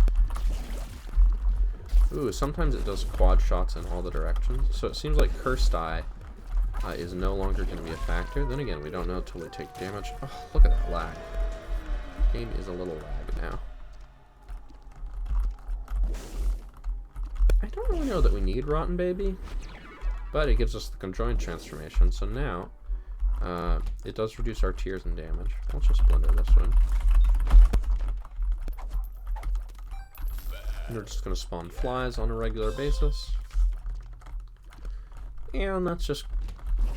Ooh, sometimes it does quad shots in all the directions. So it seems like Cursed Eye is no longer going to be a factor. Then again, we don't know until we take damage. Oh, look at that lag. Game is a little lag now. I don't really know that we need Rotten Baby, but it gives us the conjoined transformation. So now, it does reduce our tears and damage. Let's just Splinter this one. And we're just going to spawn flies on a regular basis. And that's just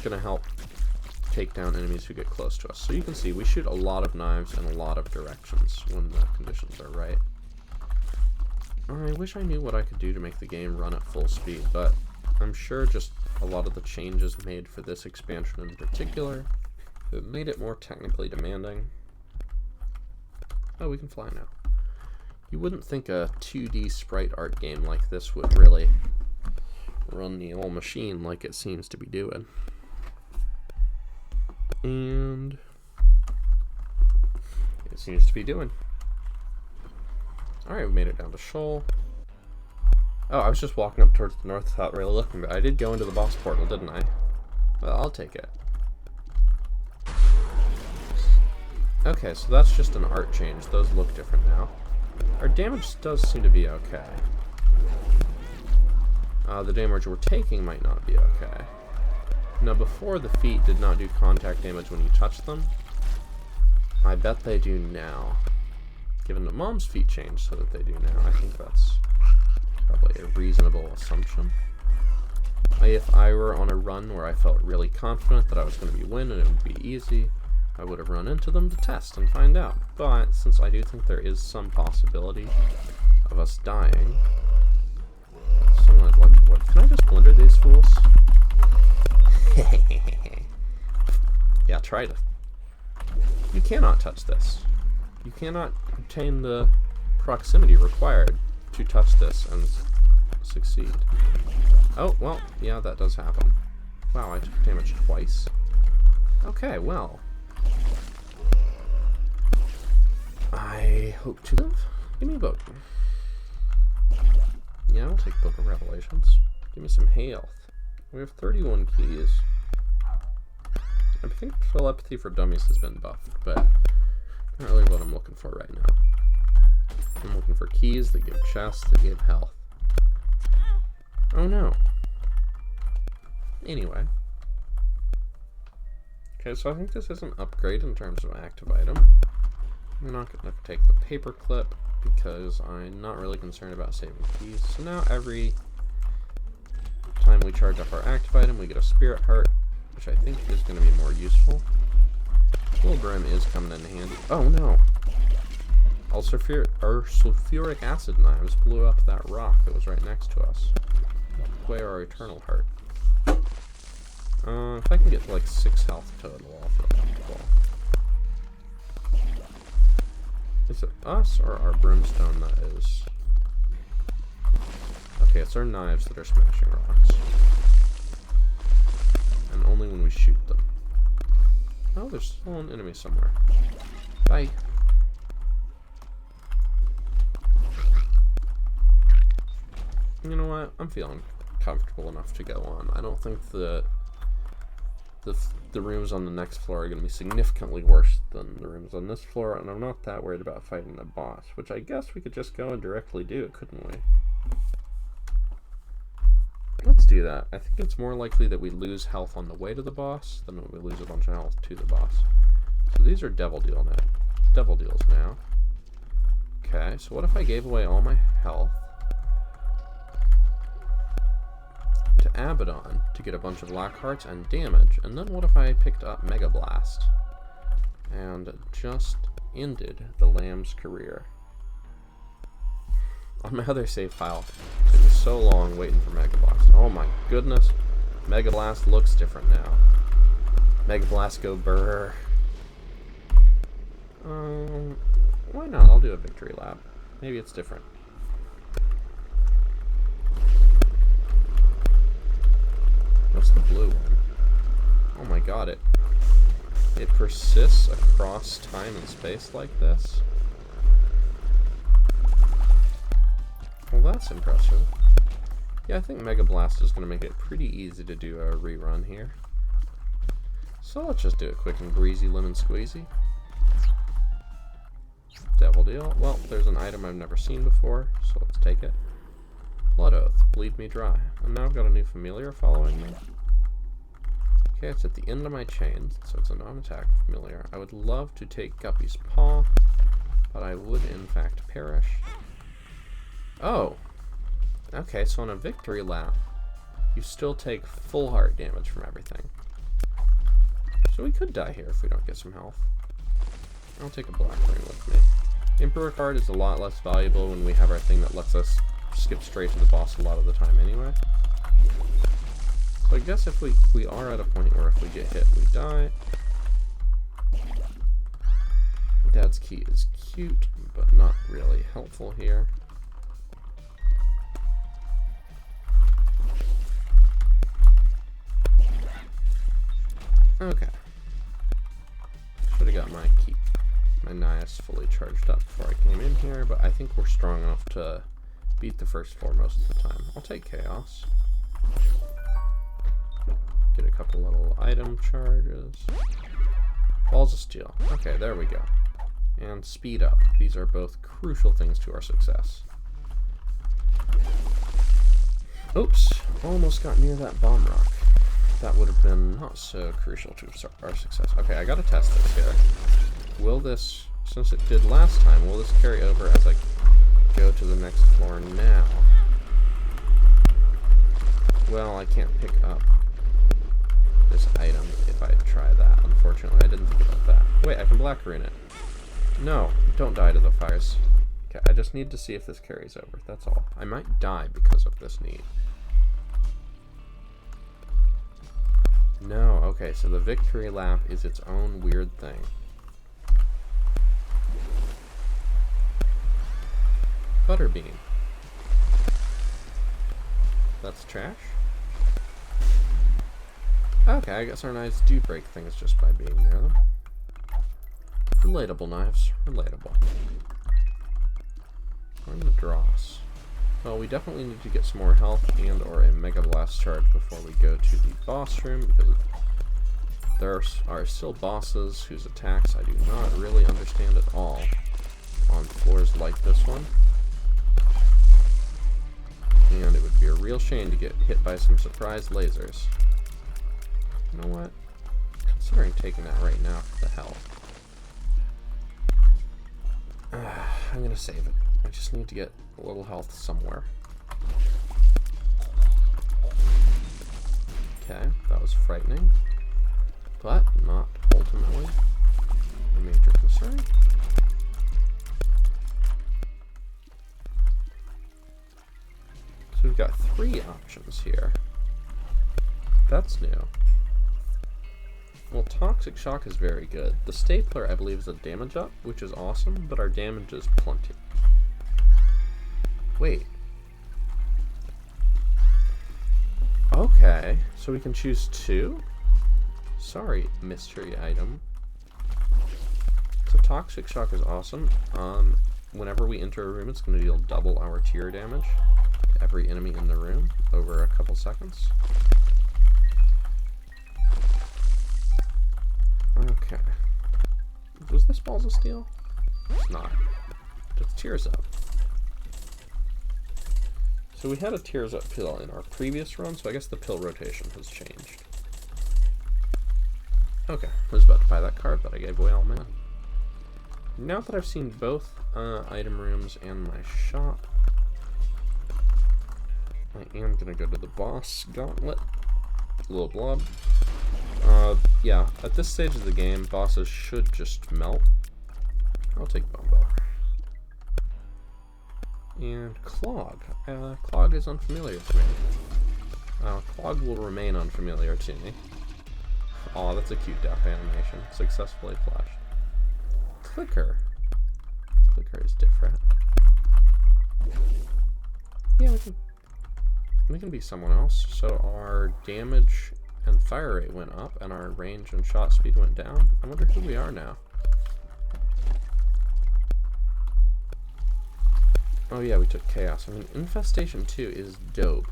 going to help take down enemies who get close to us. So you can see we shoot a lot of knives in a lot of directions when the conditions are right. I wish I knew what I could do to make the game run at full speed, but I'm sure just a lot of the changes made for this expansion in particular have made it more technically demanding. Oh, we can fly now. You wouldn't think a 2D sprite art game like this would really run the old machine like it seems to be doing. And it seems to be doing. Alright, we made it down to Shoal. Oh, I was just walking up towards the north without really looking, but I did go into the boss portal, didn't I? Well, I'll take it. Okay, so that's just an art change. Those look different now. Our damage does seem to be okay. The damage we're taking might not be okay. Now, before the feet did not do contact damage when you touch them. I bet they do now. Given that Mom's feet changed so that they do now, I think that's probably a reasonable assumption. If I were on a run where I felt really confident that I was going to be win and it would be easy, I would have run into them to test and find out. But since I do think there is some possibility of us dying, something I'd like to avoid. Can I just Splinter these fools? Yeah, try to. You cannot touch this. You cannot obtain the proximity required to touch this and succeed. Oh, well, yeah, that does happen. Wow, I took damage twice. Okay, well. I hope to live. Give me a book. Yeah, I'll take Book of Revelations. Give me some health. We have 31 keys. I think Telepathy for Dummies has been buffed, but not really what I'm looking for right now. I'm looking for keys that give chests that give health. Oh no. Anyway. Okay, so I think this is an upgrade in terms of active item. I'm not going to take the paperclip because I'm not really concerned about saving keys. So now every time we charge up our active item, we get a Spirit Heart, which I think is going to be more useful. Little Brim is coming in handy. Oh no! Our sulfuric acid knives blew up that rock that was right next to us. Took away our Eternal Heart. If I can get like 6 health total, I'll feel comfortable. Is it us or our brimstone that is? Okay, it's our knives that are smashing rocks. And only when we shoot them. Oh, there's still an enemy somewhere. Bye. You know what? I'm feeling comfortable enough to go on. I don't think the rooms on the next floor are going to be significantly worse than the rooms on this floor, and I'm not that worried about fighting the boss, which I guess we could just go and directly do, couldn't we? Let's do that. I think it's more likely that we lose health on the way to the boss than we lose a bunch of health to the boss. So these are Devil Deals now. Okay, so what if I gave away all my health to Abaddon to get a bunch of black hearts and damage, and then what if I picked up Mega Blast and just ended the Lamb's career? On my other save file, it took me so long waiting for Mega Blast. Oh my goodness, Mega Blast looks different now. Mega Blast go brrr. Why not? I'll do a victory lap. Maybe it's different. What's the blue one? Oh my god, it persists across time and space like this? Well, that's impressive. Yeah, I think Mega Blast is going to make it pretty easy to do a rerun here. So let's just do it quick and breezy, lemon squeezy. Devil Deal. Well, there's an item I've never seen before, so let's take it. Blood Oath. Bleed me dry. And now I've got a new familiar following me. Okay, it's at the end of my chain, so it's a non-attack familiar. I would love to take Guppy's Paw, but I would in fact perish. Oh! Okay, so on a victory lap, you still take full heart damage from everything. So we could die here if we don't get some health. I'll take a black ring with me. Emperor card is a lot less valuable when we have our thing that lets us skip straight to the boss a lot of the time anyway. So I guess if we are at a point where if we get hit, we die. Dad's Key is cute, but not really helpful here. Okay. Should have got my Nias fully charged up before I came in here, but I think we're strong enough to beat the first four most of the time. I'll take Chaos. Get a couple little item charges. Balls of Steel. Okay, there we go. And Speed Up. These are both crucial things to our success. Oops, almost got near that bomb rock. That would have been not so crucial to our success. Okay, I gotta test this here. Will this, since it did last time, will this carry over as I go to the next floor now? Well, I can't pick up this item if I try that. Unfortunately, I didn't think about that. Wait, I can black rune it. No, don't die to the fires. Okay, I just need to see if this carries over. That's all. I might die because of this need. No, okay, so the victory lap is its own weird thing. Butterbean. That's trash. Okay, I guess our knives do break things just by being near them. Relatable knives. Relatable. I'm gonna dross. Well, we definitely need to get some more health and or a Mega Blast charge before we go to the boss room, because there are still bosses whose attacks I do not really understand at all on floors like this one. And it would be a real shame to get hit by some surprise lasers. You know what? Considering taking that right now for the health. I'm gonna save it. I just need to get a little health somewhere. Okay, that was frightening, but not ultimately a major concern. So we've got 3 options here. That's new. Well, Toxic Shock is very good. The Stapler, I believe, is a damage up, which is awesome, but our damage is plenty. Wait. Okay, so we can choose 2? Sorry, mystery item. So Toxic Shock is awesome. Whenever we enter a room, it's going to deal double our tier damage to every enemy in the room over a couple seconds. Okay. Was this Balls of Steel? It's not. It's Tears Up. So we had a Tears Up pill in our previous run, so I guess the pill rotation has changed. Okay, I was about to buy that card, but I gave away all my money. Now that I've seen both item rooms and my shop, I am going to go to the boss gauntlet. Little blob. Yeah, at this stage of the game, bosses should just melt. I'll take Bumbo. And Clog. Clog is unfamiliar to me. Clog will remain unfamiliar to me. Aw, that's a cute death animation. Successfully flashed. Clicker. Clicker is different. Yeah, we can be someone else. So our damage and fire rate went up, and our range and shot speed went down. I wonder who we are now. Oh yeah, we took Chaos. I mean, Infestation 2 is dope.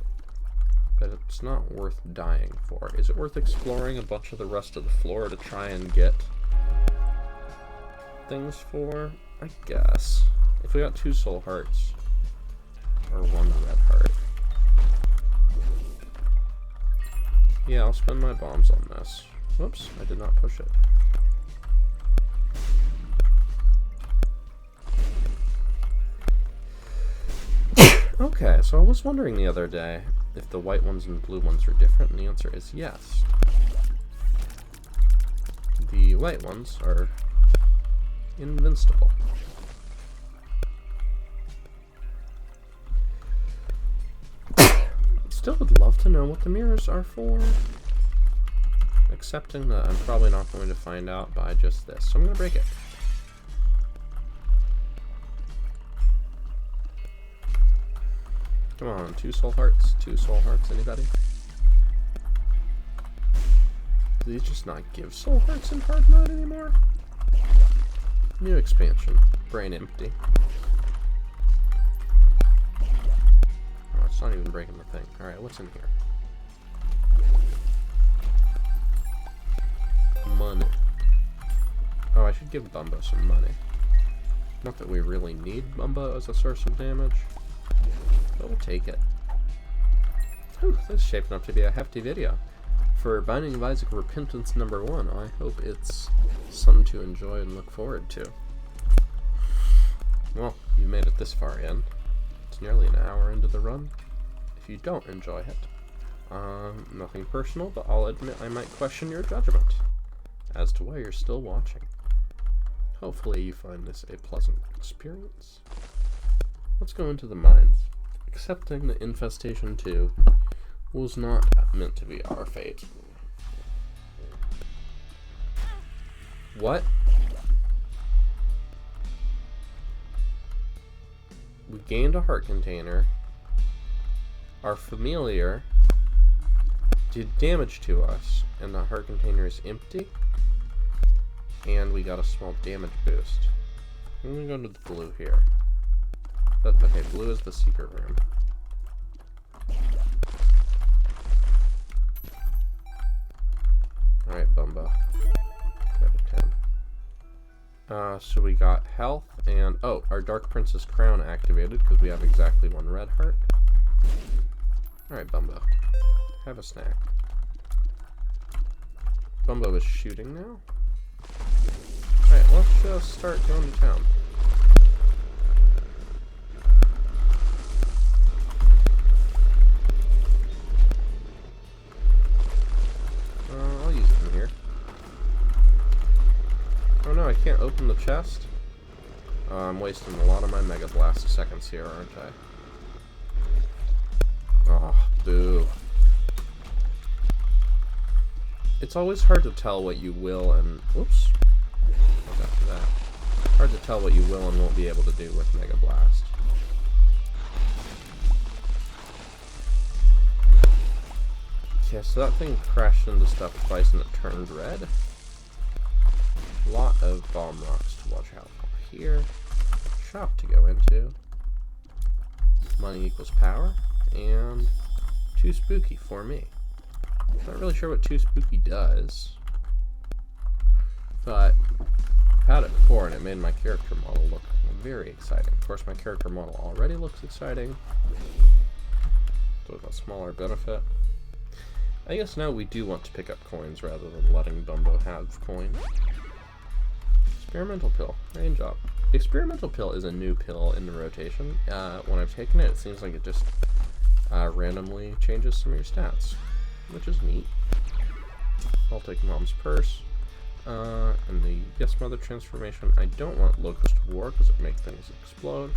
It's not worth dying for. Is it worth exploring a bunch of the rest of the floor to try and get things for? I guess. If we got 2 soul hearts, or 1 red heart. Yeah, I'll spend my bombs on this. Whoops, I did not push it. Okay, so I was wondering the other day if the white ones and blue ones are different, and the answer is yes. The white ones are invincible. Still would love to know what the mirrors are for. Accepting that I'm probably not going to find out by just this, so I'm going to break it. Come on, 2 soul hearts, 2 soul hearts, anybody? Do these just not give soul hearts in hard mode anymore? New expansion, brain empty. Oh, it's not even breaking the thing. Alright, what's in here? Money. Oh, I should give Bumbo some money. Not that we really need Bumbo as a source of damage, but we'll take it. Whew, this is shaping up to be a hefty video. For Binding of Isaac Repentance #1, I hope it's something to enjoy and look forward to. Well, you made it this far in. It's nearly an hour into the run. If you don't enjoy it, nothing personal, but I'll admit I might question your judgment as to why you're still watching. Hopefully you find this a pleasant experience. Let's go into the mines. Accepting that Infestation 2 was not meant to be our fate. What? We gained a heart container. Our familiar did damage to us, and the heart container is empty. And we got a small damage boost. I'm gonna go into the blue here. Okay, blue is the secret room. Alright, Bumbo. 10. So we got health and... oh, our Dark Princess crown activated because we have exactly 1 red heart. Alright, Bumbo. Have a snack. Bumbo is shooting now. Alright, let's just start going to town. I'll use it in here. Oh no, I can't open the chest. I'm wasting a lot of my Mega Blast seconds here, aren't I? Oh, boo. It's always hard to tell what you will and... whoops. What's after that? Hard to tell what you will and won't be able to do with Mega Blast. Yeah, so that thing crashed into stuff twice and it turned red. A lot of bomb rocks to watch out for here. Shop to go into. Money equals power. And too spooky for me. Not really sure what too spooky does. But I've had it before and it made my character model look very exciting. Of course, my character model already looks exciting. So it's a smaller benefit. I guess now we do want to pick up coins rather than letting Bumbo have coins. Experimental pill. Range up. Experimental pill is a new pill in the rotation. When I've taken it, it seems like it just randomly changes some of your stats, which is neat. I'll take Mom's Purse. And the Yes Mother transformation. I don't want Locust War because it makes things explode.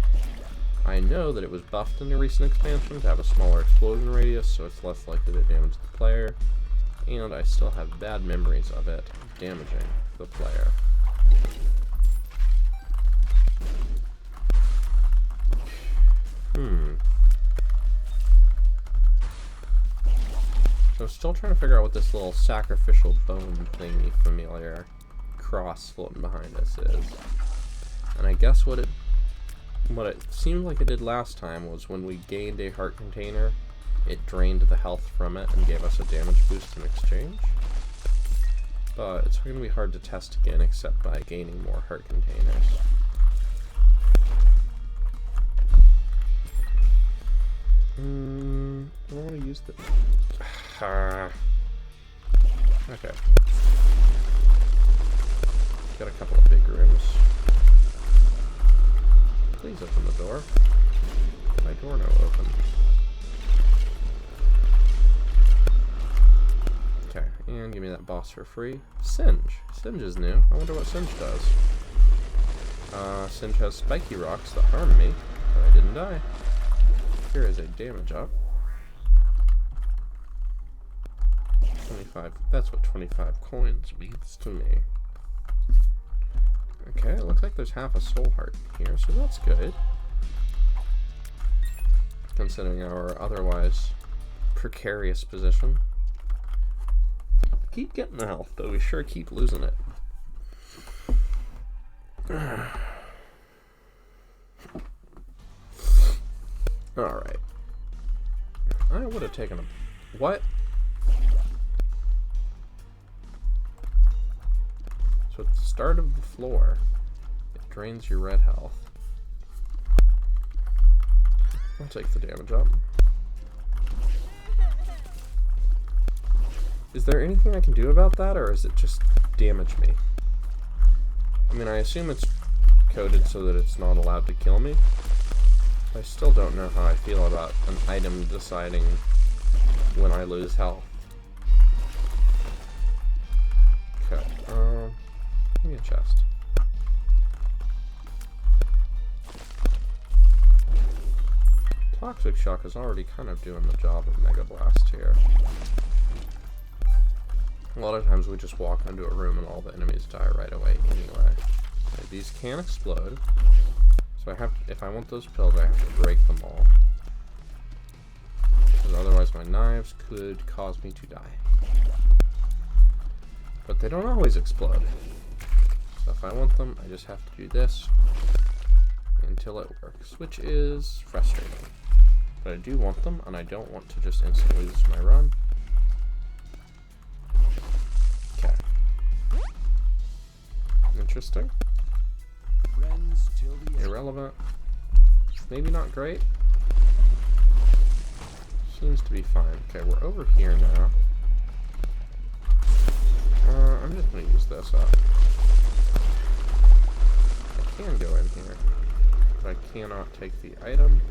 I know that it was buffed in the recent expansion to have a smaller explosion radius, so it's less likely to damage the player. And I still have bad memories of it damaging the player. So I'm still trying to figure out what this little sacrificial bone thingy familiar cross floating behind us is. And I guess what it seemed like it did last time was when we gained a heart container, it drained the health from it and gave us a damage boost in exchange. But it's going to be hard to test again except by gaining more heart containers. I don't want to use the... Okay. Got a couple of big rooms. Please open the door. My door no open. Okay, and give me that boss for free. Singe. Singe is new. I wonder what Singe does. Singe has spiky rocks that harm me, but I didn't die. Here is a damage up. 25. That's what 25 coins means to me. Okay, it looks like there's half a soul heart here, so that's good. Considering our otherwise precarious position. Keep getting the health, but we sure keep losing it. Alright. I would have taken a... What? So at the start of the floor, it drains your red health. I'll take the damage up. Is there anything I can do about that, or is it just damage me? I mean, I assume it's coded so that it's not allowed to kill me. I still don't know how I feel about an item deciding when I lose health. Okay, give me a chest. Toxic Shock is already kind of doing the job of Mega Blast here. A lot of times we just walk into a room and all the enemies die right away anyway. Okay, these can explode. So I have to, if I want those pills, I have to break them all. Because otherwise my knives could cause me to die. But they don't always explode. So if I want them, I just have to do this until it works, which is frustrating. But I do want them, and I don't want to just instantly lose my run. Okay. Interesting. Irrelevant. Maybe not great. Seems to be fine. Okay, we're over here now. I'm just going to use this up. I can go in here, but I cannot take the item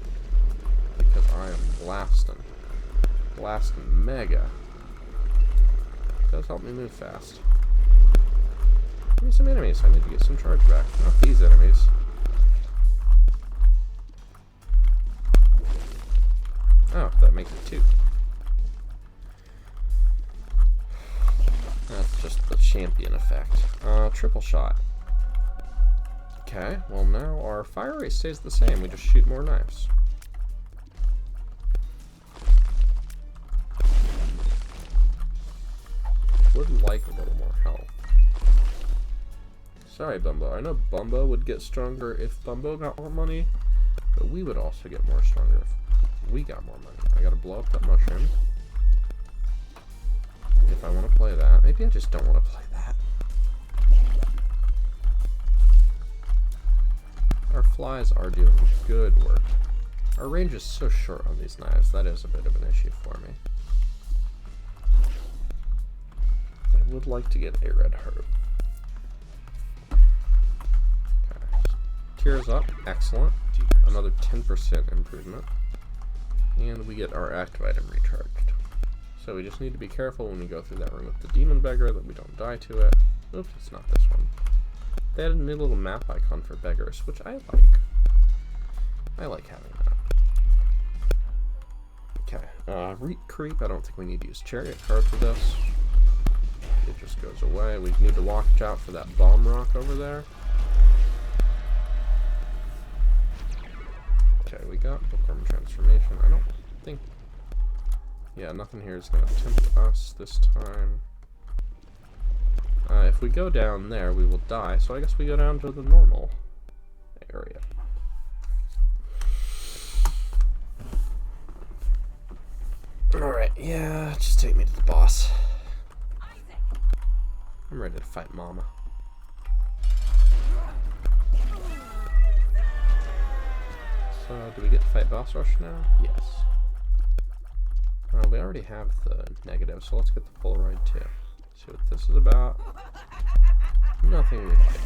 because I am blasting. Blasting mega. It does help me move fast. Give me some enemies. I need to get some charge back. Not these enemies. Oh, that makes it 2. That's just the champion effect. Triple shot. Okay, well now our fire rate stays the same. We just shoot more knives. Would like a little more health. Sorry, Bumbo. I know Bumbo would get stronger if Bumbo got more money, but we would also get more stronger if we got more money. I gotta blow up that mushroom. If I want to play that. Maybe I just don't want to play that. Our flies are doing good work. Our range is so short on these knives. That is a bit of an issue for me. I would like to get a red herb. Okay. Tears up. Excellent. Another 10% improvement. And we get our active item recharged. So we just need to be careful when we go through that room with the demon beggar that we don't die to it. Oops, it's not this one. They added a new little map icon for beggars, which I like. I like having that. Okay, creep. I don't think we need to use chariot card for this. It just goes away. We need to watch out for that bomb rock over there. Okay, we got bookworm transformation. I don't think... Yeah, nothing here is going to tempt us this time. If we go down there, we will die, so I guess we go down to the normal area. Alright, yeah, just take me to the boss. I'm ready to fight Mama. So, do we get to fight Boss Rush now? Yes. We already have the negative, so let's get the Polaroid too. See what this is about. Nothing we like.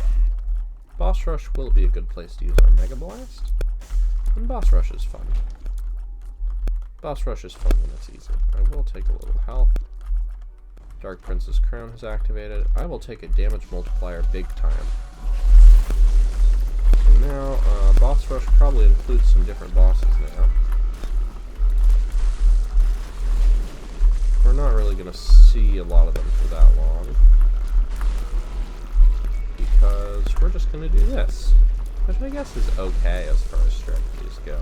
Boss Rush will be a good place to use our Mega Blast. And Boss Rush is fun. Boss Rush is fun when it's easy. I will take a little health. Dark Princess Crown is activated. I will take a damage multiplier big time. And now, Boss Rush probably includes some different bosses now. We're not really going to see a lot of them for that long. Because we're just going to do this. Which I guess is okay as far as strategies go.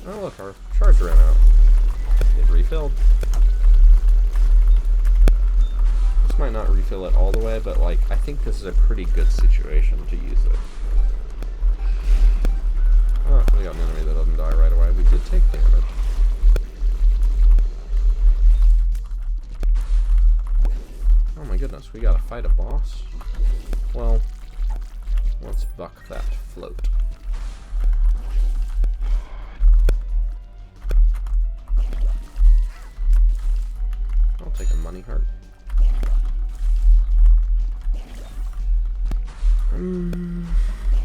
Oh look, our charge ran out. It refilled. This might not refill it all the way, but like, I think this is a pretty good situation to use it. Oh, we got an enemy that doesn't die right away. We did take damage. Oh my goodness, we gotta fight a boss? Well, let's buck that float. I'll take a money heart.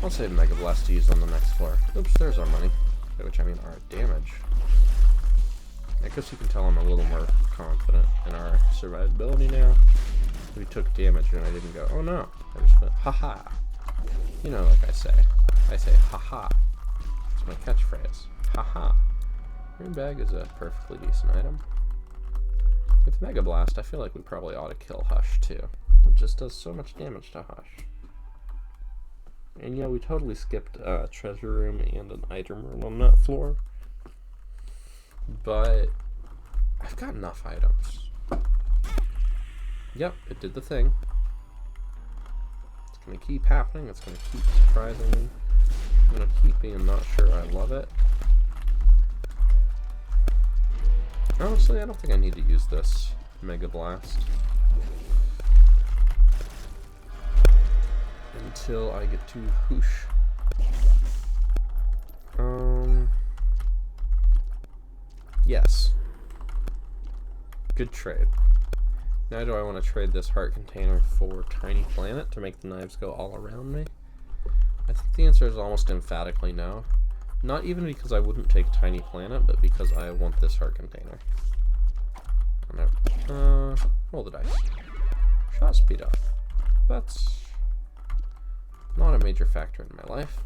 I'll save Mega Blast to use on the next floor. Oops, there's our money. By which I mean our damage. I guess you can tell I'm a little more confident in our survivability now. We took damage and I didn't go, oh no. I just went, haha. You know, like I say haha. It's my catchphrase. Haha. Green bag is a perfectly decent item. With Mega Blast, I feel like we probably ought to kill Hush too. It just does so much damage to Hush. And yeah, we totally skipped a treasure room and an item room on that floor. But I've got enough items. Yep, it did the thing. It's gonna keep happening, it's gonna keep surprising me. I'm gonna keep being not sure I love it. Honestly, I don't think I need to use this Mega Blast until I get to Whoosh. Yes. Good trade. Now do I want to trade this heart container for Tiny Planet to make the knives go all around me? I think the answer is almost emphatically no. Not even because I wouldn't take Tiny Planet, but because I want this heart container. Roll the dice. Shot speed up. That's not a major factor in my life.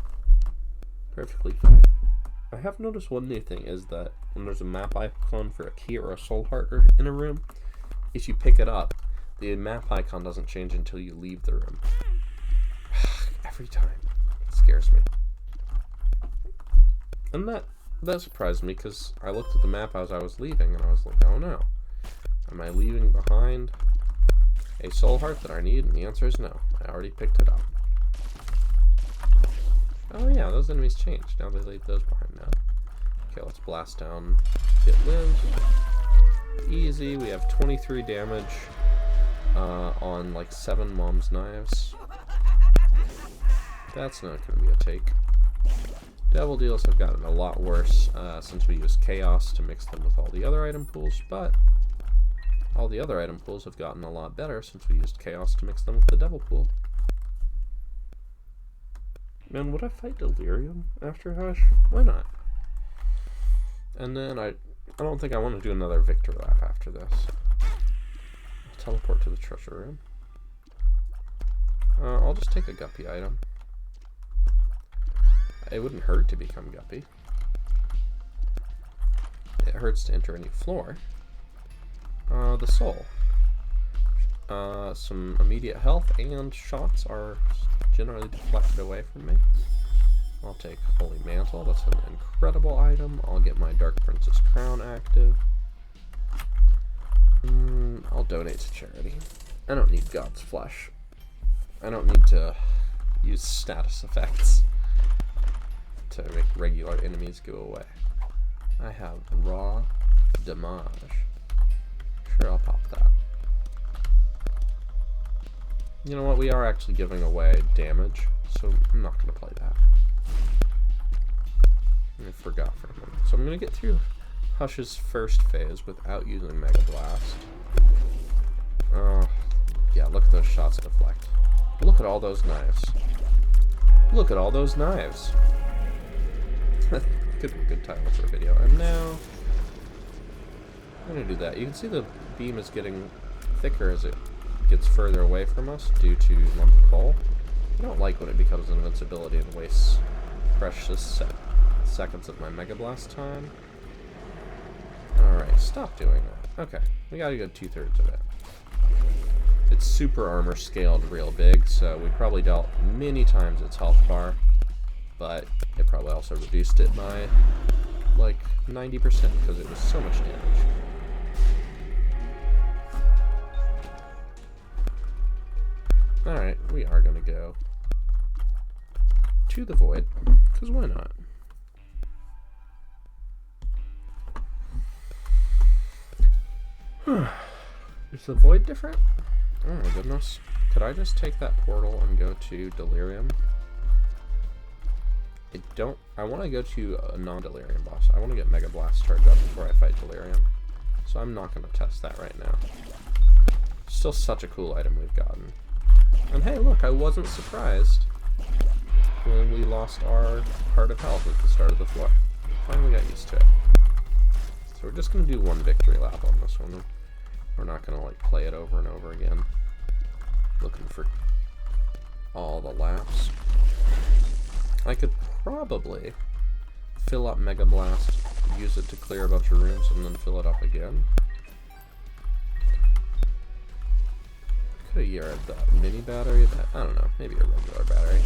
Perfectly fine. I have noticed one new thing is that when there's a map icon for a key or a soul heart in a room, if you pick it up, the map icon doesn't change until you leave the room. Every time. It scares me. And that surprised me because I looked at the map as I was leaving and I was like, oh no. Am I leaving behind a soul heart that I need? And the answer is no. I already picked it up. Oh yeah, those enemies changed. Now they leave those behind now. Okay, let's blast down. It lives. Easy. We have 23 damage on like 7 mom's knives. That's not going to be a take. Devil deals have gotten a lot worse since we used Chaos to mix them with all the other item pools, but all the other item pools have gotten a lot better since we used Chaos to mix them with the Devil pool. Man, would I fight Delirium after Hush? Why not? And then I don't think I want to do another Victor lap after this. I'll teleport to the treasure room. I'll just take a Guppy item. It wouldn't hurt to become Guppy. It hurts to enter a new floor. The soul. Some immediate health and shots are generally deflected away from me. I'll take Holy Mantle. That's an incredible item. I'll get my Dark Princess Crown active. I'll donate to charity. I don't need God's Flesh. I don't need to use status effects to make regular enemies go away. I have raw damage. Sure, I'll pop that. You know what? We are actually giving away damage, so I'm not going to play that. I forgot for a moment. So I'm going to get through Hush's first phase without using Mega Blast. Yeah, look at those shots deflect. Look at all those knives. Look at all those knives. Could be a good title for a video. And now, I'm going to do that. You can see the beam is getting thicker as it gets further away from us due to lump of coal. I don't like when it becomes an invincibility and wastes precious seconds of my Mega Blast time. Alright, stop doing that. Okay, we gotta go 2/3 of it. It's super armor scaled real big, so we probably dealt many times its health bar, but it probably also reduced it by like 90% because it was so much damage. Alright, we are gonna go to the void, because why not? Is the void different? Oh my goodness. Could I just take that portal and go to Delirium? I want to go to a non-Delirium boss. I want to get Mega Blast charged up before I fight Delirium. So I'm not going to test that right now. Still such a cool item we've gotten. And hey, look, I wasn't surprised when we lost our heart of health at the start of the floor. Finally got used to it. So we're just going to do one victory lap on this one. We're not going to like play it over and over again. Looking for all the laps. I could probably fill up Mega Blast, use it to clear a bunch of rooms, and then fill it up again. Could have used that mini battery. I don't know, maybe a regular battery.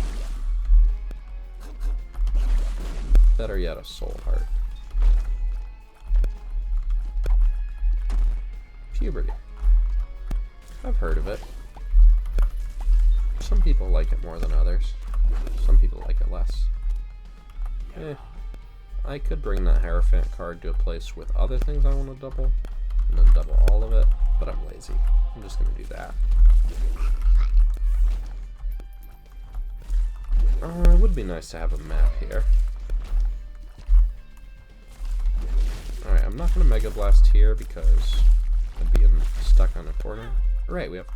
Better yet, a soul heart. Puberty. I've heard of it. Some people like it more than others. Some people like it less. I could bring that Hierophant card to a place with other things I want to double, and then double all of it, but I'm lazy. I'm just going to do that. It would be nice to have a map here. Alright, I'm not going to Mega Blast here because I'd be stuck on a corner. Right, we have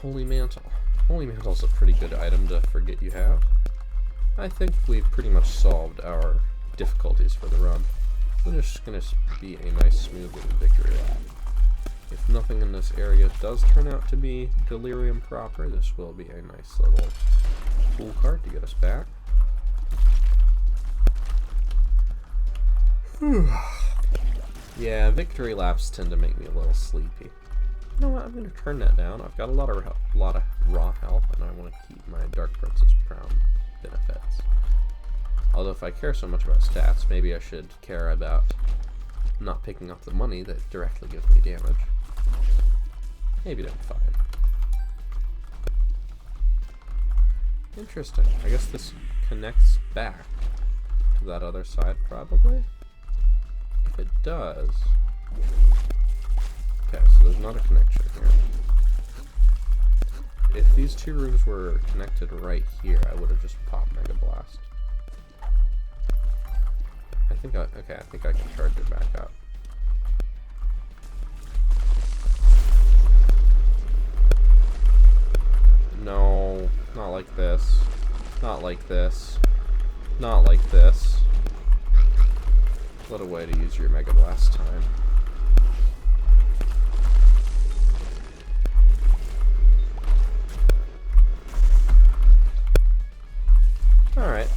Holy Mantle. Holy Mantle's a pretty good item to forget you have. I think we've pretty much solved our difficulties for the run. It's just going to be a nice, smooth victory lap. If nothing in this area does turn out to be Delirium proper, this will be a nice little pool card to get us back. Yeah, victory laps tend to make me a little sleepy. You know what? I'm going to turn that down. I've got a lot of raw health, and I want to keep my Dark Princess Crown benefits. Although if I care so much about stats, maybe I should care about not picking up the money that directly gives me damage. Maybe that's fine. Interesting. I guess this connects back to that other side, probably? If it does... Okay, so there's not a connection here. If these two rooms were connected right here, I would have just popped Mega Blast. I think I can charge it back up. No, not like this. Not like this. Not like this. What a way to use your Mega Blast time. Alright,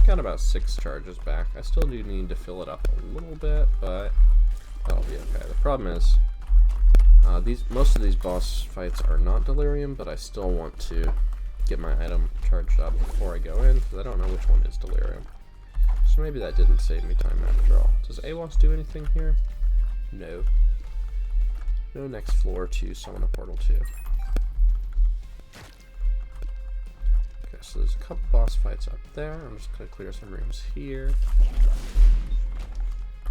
got about 6 charges back. I still do need to fill it up a little bit, but that'll be okay. The problem is, most of these boss fights are not Delirium, but I still want to get my item charged up before I go in, because I don't know which one is Delirium. So maybe that didn't save me time after all. Does AWAS do anything here? No. No next floor to summon a portal to. Okay, so there's a couple boss fights up there. I'm just going to clear some rooms here.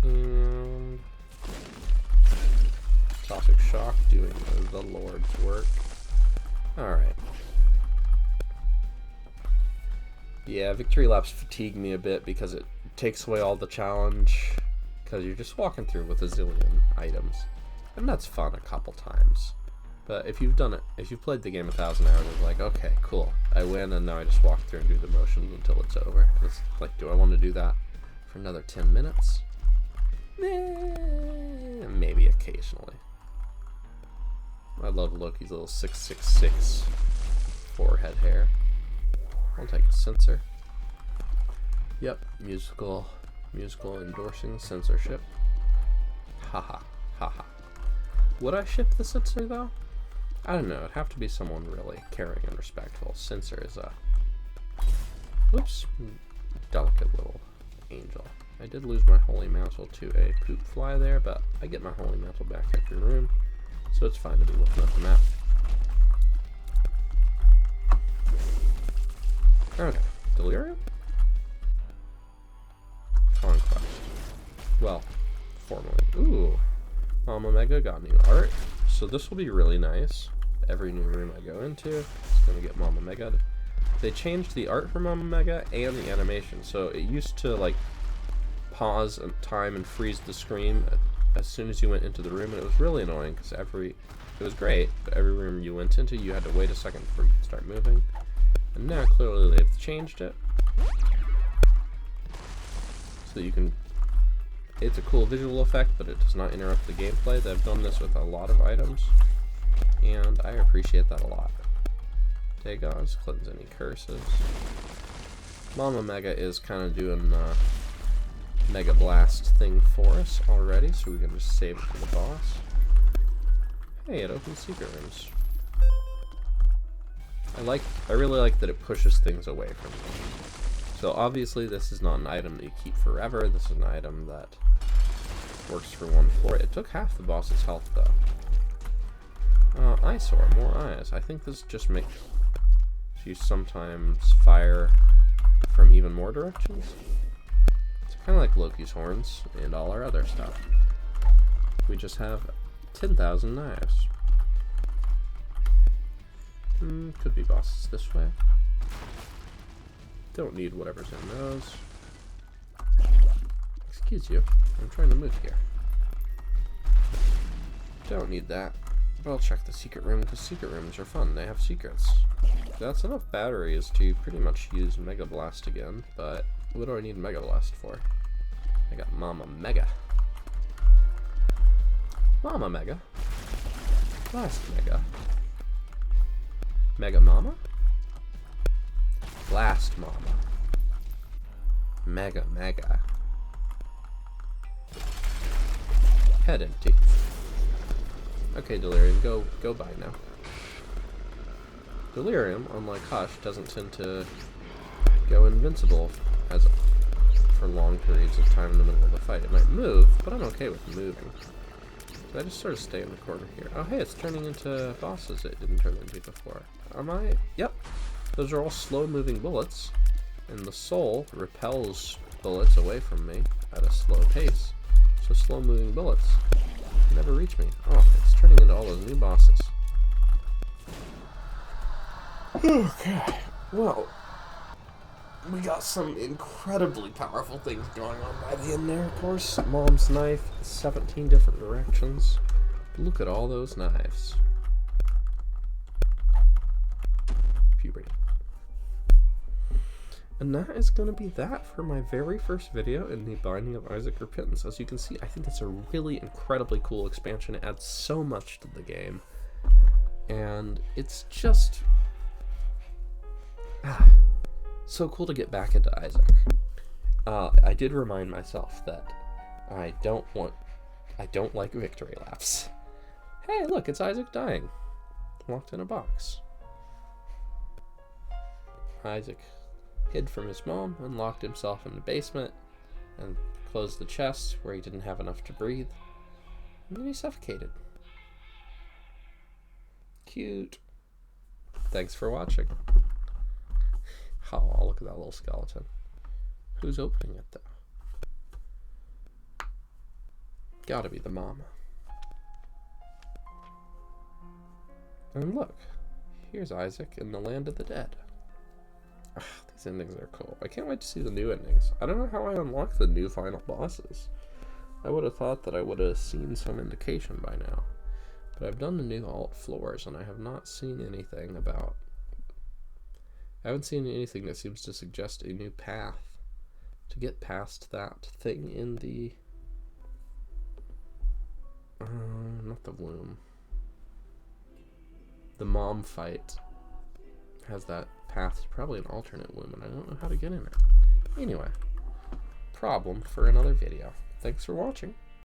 And Toxic Shock doing the Lord's work. Alright. Yeah, victory laps fatigue me a bit because it takes away all the challenge. Because you're just walking through with a zillion items. And that's fun a couple times. But if you've done it, if you've played the game 1,000 hours, it's like, okay, cool. I win and now I just walk through and do the motions until it's over. And it's like, do I want to do that for another 10 minutes? Maybe occasionally. I love Loki's little 666 forehead hair. I'll take a censor. Yep, musical endorsing censorship. Haha, haha. Would I ship the censor though? I don't know, it'd have to be someone really caring and respectful. Censor is a whoops, delicate little angel. I did lose my holy mantle to a poop fly there, but I get my holy mantle back every room, so it's fine to be looking at the map. Okay, Delirium? Conquest. Well, formally. Ooh, Mama Mega got new art, so this will be really nice. Every new room I go into, it's gonna get Mama Mega. They changed the art for Mama Mega and the animation, so it used to like pause time and freeze the screen as soon as you went into the room, and it was really annoying because it was great, but every room you went into, you had to wait a second before you could start moving. And now clearly they've changed it so that you can. It's a cool visual effect, but it does not interrupt the gameplay. They've done this with a lot of items, and I appreciate that a lot. Dagons, cleanse any curses. Mama Mega is kind of doing Mega Blast thing for us already, so we can just save it for the boss. Hey, it opens secret rooms. I really like that it pushes things away from you. So obviously this is not an item that you keep forever. This is an item that works for one floor. It took half the boss's health though. Eyesore, more eyes. I think this just makes you sometimes fire from even more directions. It's kind of like Loki's horns and all our other stuff. We just have 10,000 knives. Could be bosses this way. Don't need whatever's in those. Excuse you, I'm trying to move here. Don't need that. But I'll check the secret room because secret rooms are fun. They have secrets. That's enough batteries to pretty much use Mega Blast again, but what do I need Mega Blast for? I got Mama Mega. Mama Mega. Blast Mega. Mega Mama? Blast Mama. Mega Mega. Head empty. Okay, Delirium, go by now. Delirium, unlike Hush, doesn't tend to go invincible for long periods of time in the middle of the fight. It might move, but I'm okay with moving. So I just sort of stay in the corner here. Oh hey, it's turning into bosses it didn't turn into before. Am I? Yep. Those are all slow-moving bullets, and the soul repels bullets away from me at a slow pace. So slow-moving bullets never reach me. Oh, it's turning into all those new bosses. Okay, well, we got some incredibly powerful things going on by the end there, of course. Mom's knife, 17 different directions. Look at all those knives. Puberty. And that is going to be that for my very first video in the Binding of Isaac Repentance. As you can see, I think it's a really incredibly cool expansion. It adds so much to the game. And it's just so cool to get back into Isaac. I did remind myself that I don't like victory laps. Hey, look, it's Isaac dying. Locked in a box. Isaac hid from his mom and locked himself in the basement and closed the chest where he didn't have enough to breathe. And then he suffocated. Cute. Thanks for watching. Oh, look at that little skeleton. Who's opening it though? Gotta be the mom. And look, here's Isaac in the land of the dead. Ugh, these endings are cool. I can't wait to see the new endings. I don't know how I unlock the new final bosses. I would have thought that I would have seen some indication by now. But I've done the new alt floors, and I have not seen anything about... I haven't seen anything that seems to suggest a new path to get past that thing in the... not the womb. The mom fight has that path to probably an alternate womb, and I don't know how to get in it. Anyway, problem for another video. Thanks for watching.